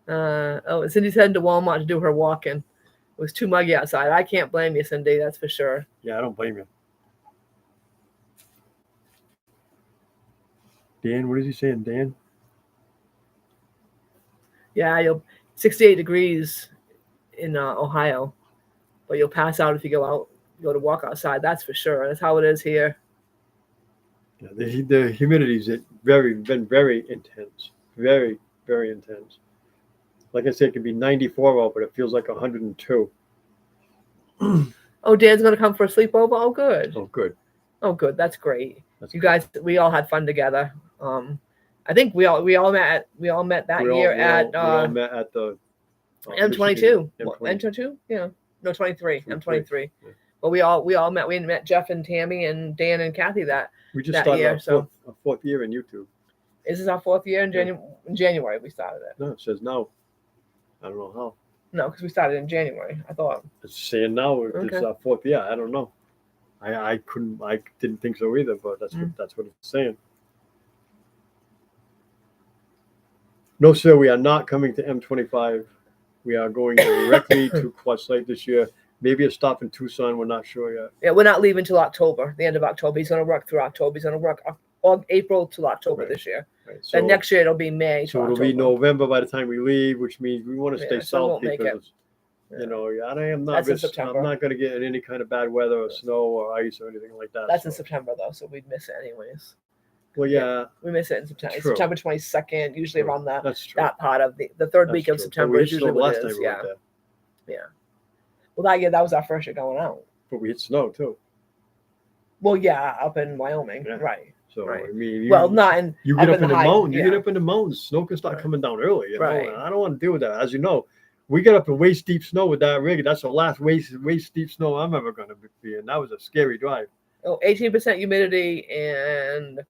Speaker 1: Cindy's heading to Walmart to do her walk-in. It was too muggy outside. I can't blame you, Cindy. That's for sure.
Speaker 2: Yeah, I don't blame you. Dan, what is he saying, Dan?
Speaker 1: Yeah, you'll 68 degrees in Ohio, but you'll pass out if you go to walk outside. That's for sure. That's how it is here.
Speaker 2: Yeah, the humidity's been very intense. Very, very intense. Like I said, it can be 94 out, but it feels like 102.
Speaker 1: Oh, Dan's going to come for a sleepover? Oh, good.
Speaker 2: Oh, good.
Speaker 1: Oh, good. That's great.
Speaker 2: That's
Speaker 1: You guys, we all had fun together. I think we all met that year at
Speaker 2: we all met at the
Speaker 1: M22.
Speaker 2: Michigan
Speaker 1: M22? Yeah. No, 23.
Speaker 2: 23.
Speaker 1: M23.
Speaker 2: Yeah.
Speaker 1: But we all met. We met Jeff and Tammy and Dan and Kathy
Speaker 2: We just
Speaker 1: that
Speaker 2: started
Speaker 1: year,
Speaker 2: our fourth year in YouTube.
Speaker 1: This is our 4th year in January we started it.
Speaker 2: No, it says now. I don't know how.
Speaker 1: No, because we started in January. I thought.
Speaker 2: It's saying now it's
Speaker 1: Okay.
Speaker 2: our 4th year. I don't know. I didn't think so either, but that's what it's saying. No, sir, we are not coming to M25. We are going directly to Quartzsite this year. Maybe a stop in Tucson. We're not sure yet.
Speaker 1: Yeah, we're not leaving till October, the end of October. He's going to work through October. He's going to work all April till October
Speaker 2: Right.
Speaker 1: this year.
Speaker 2: Right. So,
Speaker 1: Then next year it'll be May.
Speaker 2: so
Speaker 1: to
Speaker 2: it'll be
Speaker 1: October.
Speaker 2: November by the time we leave, which means we want to stay
Speaker 1: Yeah, so we
Speaker 2: south
Speaker 1: won't make
Speaker 2: because
Speaker 1: it.
Speaker 2: you know, I am not
Speaker 1: That's in
Speaker 2: risk,
Speaker 1: September.
Speaker 2: I'm not going to get any kind of bad weather or snow or ice or anything like that.
Speaker 1: That's in
Speaker 2: so.
Speaker 1: September though, so we'd miss it anyways.
Speaker 2: Well, yeah,
Speaker 1: We miss it in September. It's
Speaker 2: True.
Speaker 1: September 22nd, usually
Speaker 2: True.
Speaker 1: around
Speaker 2: that's true.
Speaker 1: that part of the third
Speaker 2: That's
Speaker 1: week of
Speaker 2: true. But
Speaker 1: September
Speaker 2: we
Speaker 1: is
Speaker 2: hit
Speaker 1: usually
Speaker 2: snow
Speaker 1: what
Speaker 2: last
Speaker 1: it
Speaker 2: time
Speaker 1: is.
Speaker 2: we went
Speaker 1: Yeah.
Speaker 2: there.
Speaker 1: Well, that year that was our first year going out.
Speaker 2: But we hit snow too.
Speaker 1: Well, yeah, up in Wyoming,
Speaker 2: Yeah.
Speaker 1: right?
Speaker 2: So
Speaker 1: Right.
Speaker 2: I mean,
Speaker 1: Well, not in.
Speaker 2: you get up in the
Speaker 1: high-
Speaker 2: mountain. You
Speaker 1: yeah.
Speaker 2: get up in the mountains. Snow can start
Speaker 1: Right.
Speaker 2: coming down early. You know,
Speaker 1: Right.
Speaker 2: and I don't want to deal with that. As you know, we get up in waist deep snow with that rig. That's the last waist deep snow I'm ever going to be in. That was a scary drive.
Speaker 1: Oh, 18% humidity and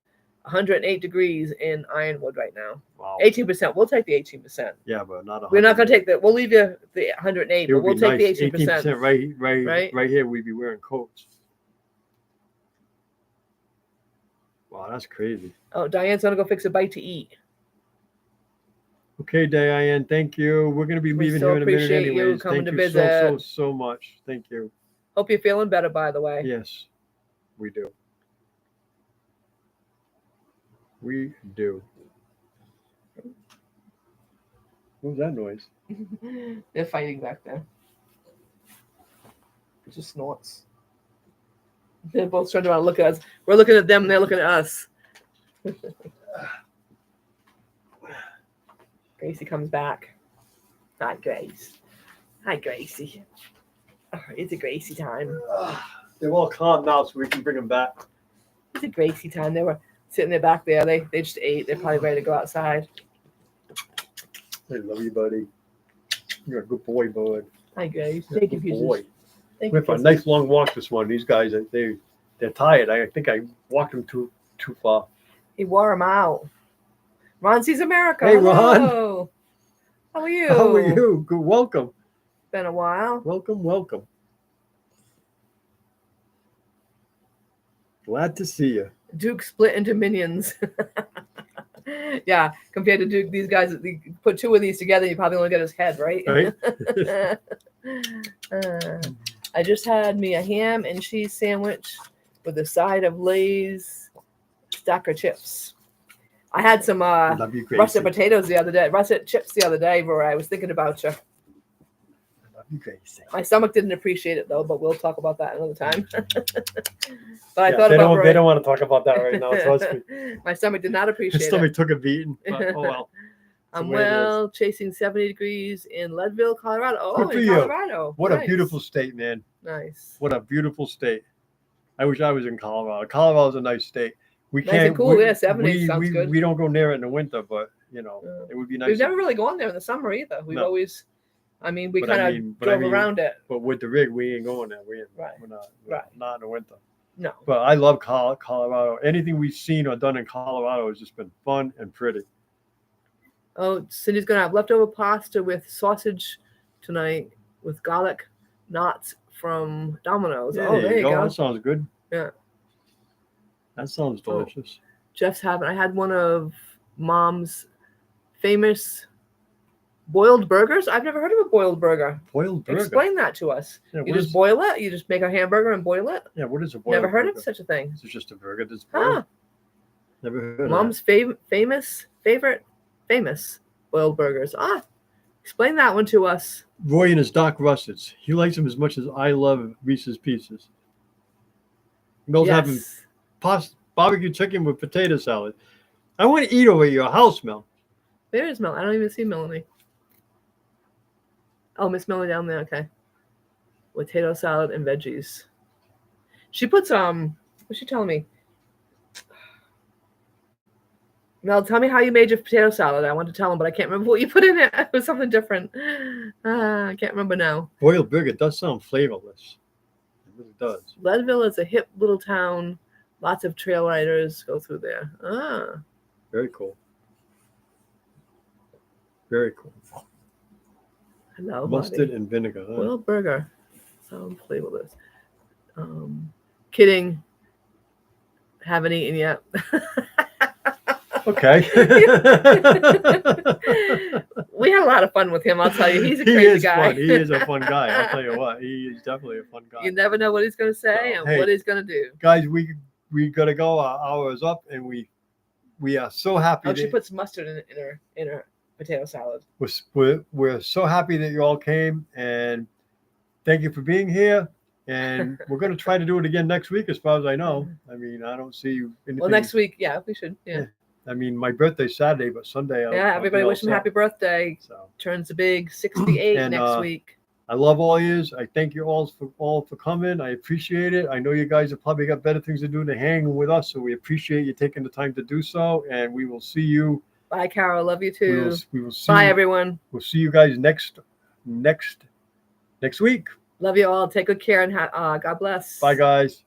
Speaker 1: 108 degrees in Ironwood right now.
Speaker 2: Wow.
Speaker 1: 18%. We'll take the 18%.
Speaker 2: Yeah, but not.
Speaker 1: We're not going to take that. We'll leave you the 108,
Speaker 2: It
Speaker 1: but
Speaker 2: would
Speaker 1: we'll
Speaker 2: be
Speaker 1: take
Speaker 2: nice.
Speaker 1: the 18%.
Speaker 2: Right here. We'd be wearing coats. Wow, that's crazy.
Speaker 1: Oh, Diane's going to go fix a bite to eat.
Speaker 2: Okay, Diane, thank you. We're going to be
Speaker 1: We
Speaker 2: leaving
Speaker 1: so
Speaker 2: here in a minute
Speaker 1: appreciate you
Speaker 2: anyways.
Speaker 1: coming
Speaker 2: Thank
Speaker 1: to
Speaker 2: you so
Speaker 1: visit.
Speaker 2: much. Thank you.
Speaker 1: Hope you're feeling better, by the way.
Speaker 2: Yes, we do. We do. What was that noise?
Speaker 1: They're fighting back there. It just snorts. They're both trying to look at us. We're looking at them, and they're looking at us. Gracie comes back. Hi, Grace. Hi, Gracie. Oh, it's a Gracie time.
Speaker 2: They're all calm now, so we can bring them back.
Speaker 1: It's a Gracie time. They were sitting there back there. They just ate. They're probably ready to go outside.
Speaker 2: I love you, buddy. You're a good boy, bud.
Speaker 1: Hi, Grace.
Speaker 2: You're a
Speaker 1: Thank you,
Speaker 2: good
Speaker 1: Jesus.
Speaker 2: boy.
Speaker 1: Thank
Speaker 2: We
Speaker 1: you,
Speaker 2: went for a
Speaker 1: Jesus.
Speaker 2: nice long walk this morning. These guys, they're tired. I think I walked them too far.
Speaker 1: He wore him out. Ron sees America.
Speaker 2: Hey, Ron.
Speaker 1: Hello. How are you?
Speaker 2: How are you? Good. Welcome.
Speaker 1: Been a while.
Speaker 2: Welcome. Glad to see you.
Speaker 1: Duke split into minions. Yeah, compared to Duke, these guys, you put two of these together, you probably only get his head, right?
Speaker 2: Right?
Speaker 1: I just had me a ham and cheese sandwich with a side of Lay's stacker chips. I had some
Speaker 2: Love you, Gracie.
Speaker 1: russet potatoes the other day, russet chips the other day, where I was thinking about you.
Speaker 2: Love you, Gracie.
Speaker 1: My stomach didn't appreciate it though, but we'll talk about that another time. But I
Speaker 2: Yeah,
Speaker 1: thought
Speaker 2: they
Speaker 1: about
Speaker 2: don't.
Speaker 1: Roy.
Speaker 2: They don't want to talk about that right now. Trust me.
Speaker 1: My stomach did not
Speaker 2: His
Speaker 1: appreciate it.
Speaker 2: stomach took a beating. But, oh well.
Speaker 1: I'm
Speaker 2: the way it is.
Speaker 1: well, chasing 70 degrees in Leadville, Colorado. Oh,
Speaker 2: Good for
Speaker 1: in
Speaker 2: you.
Speaker 1: Colorado.
Speaker 2: What a
Speaker 1: Nice.
Speaker 2: beautiful state, man.
Speaker 1: Nice.
Speaker 2: What a beautiful state. I wish I was in Colorado. Colorado's a nice state. We
Speaker 1: Nice
Speaker 2: can't.
Speaker 1: and cool.
Speaker 2: We,
Speaker 1: Yeah, 70
Speaker 2: we,
Speaker 1: sounds
Speaker 2: we,
Speaker 1: good.
Speaker 2: we don't go near it in the winter, but
Speaker 1: Yeah.
Speaker 2: it would be nice.
Speaker 1: We've never really gone there in the summer either. We've
Speaker 2: No.
Speaker 1: always, we
Speaker 2: But
Speaker 1: kind
Speaker 2: I
Speaker 1: of
Speaker 2: mean-
Speaker 1: drove around it.
Speaker 2: But with the rig, we ain't going there. We're
Speaker 1: Right.
Speaker 2: not.
Speaker 1: Right.
Speaker 2: Not in the winter.
Speaker 1: No.
Speaker 2: But I love Colorado. Anything we've seen or done in Colorado has just been fun and pretty.
Speaker 1: Oh, Cindy's going to have leftover pasta with sausage tonight with garlic knots from Domino's.
Speaker 2: Yeah,
Speaker 1: Oh, there you go.
Speaker 2: That sounds good.
Speaker 1: Yeah.
Speaker 2: That sounds
Speaker 1: Oh.
Speaker 2: delicious.
Speaker 1: Jeff's having, I had one of Mom's famous boiled burgers. I've never heard of a boiled burger.
Speaker 2: Boiled burger.
Speaker 1: Explain that to us.
Speaker 2: Yeah,
Speaker 1: You
Speaker 2: what
Speaker 1: just
Speaker 2: is-
Speaker 1: boil it? You just make a hamburger and boil it?
Speaker 2: yeah, what is a boiled
Speaker 1: Never heard
Speaker 2: burger?
Speaker 1: of such a thing.
Speaker 2: Is it just a burger that's
Speaker 1: Huh.
Speaker 2: boiled? Never heard of
Speaker 1: Mom's famous boiled burgers. Explain that one to us.
Speaker 2: that. Roy and his Doc Russets. He likes them as much as I love Reese's Pieces. Mel's having barbecue chicken with potato salad. I want to eat over at your house, Mel.
Speaker 1: There is Mel. I don't even see Melanie. Oh, Miss Melanie down there. Okay. Potato salad and veggies. She puts what's she telling me? Mel, tell me how you made your potato salad. I want to tell him, but I can't remember what you put in it. It was something different. I can't remember now.
Speaker 2: Boiled burger does sound flavorless. It really does.
Speaker 1: Leadville is a hip little town. Lots of trail riders go through there.
Speaker 2: Very cool. Very cool.
Speaker 1: Hello,
Speaker 2: Mustard
Speaker 1: buddy.
Speaker 2: and vinegar. Huh?
Speaker 1: Boiled burger. Sounds flavorless. Kidding. Haven't eaten yet.
Speaker 2: Okay.
Speaker 1: We had a lot of fun with him. I'll tell you, he's a
Speaker 2: He
Speaker 1: crazy
Speaker 2: is
Speaker 1: guy.
Speaker 2: fun. He is a fun guy. I'll tell you what. He is definitely a fun guy.
Speaker 1: You never know what he's going to say
Speaker 2: So,
Speaker 1: and
Speaker 2: hey.
Speaker 1: what he's going to do.
Speaker 2: Guys, we gotta go. Our hour is up, and we are so happy.
Speaker 1: Oh, she
Speaker 2: that-
Speaker 1: puts mustard in her potato salad.
Speaker 2: we're so happy that you all came, and thank you for being here. And we're gonna try to do it again next week, as far as I know. I mean, I don't see anything.
Speaker 1: Well, next week, yeah, we should. Yeah,
Speaker 2: I mean, my birthday's Saturday, but Sunday. I'll
Speaker 1: everybody
Speaker 2: be all
Speaker 1: wish him
Speaker 2: set.
Speaker 1: happy birthday.
Speaker 2: So
Speaker 1: Turns a big 68
Speaker 2: And,
Speaker 1: next week.
Speaker 2: I love all yous. I thank you all for coming. I appreciate it. I know you guys have probably got better things to do than hang with us, so we appreciate you taking the time to do so. And we will see you.
Speaker 1: Bye, Carol. Love you
Speaker 2: We
Speaker 1: too.
Speaker 2: will see.
Speaker 1: Bye, everyone.
Speaker 2: We'll see you guys next week.
Speaker 1: Love you all. Take good care and God bless.
Speaker 2: Bye, guys.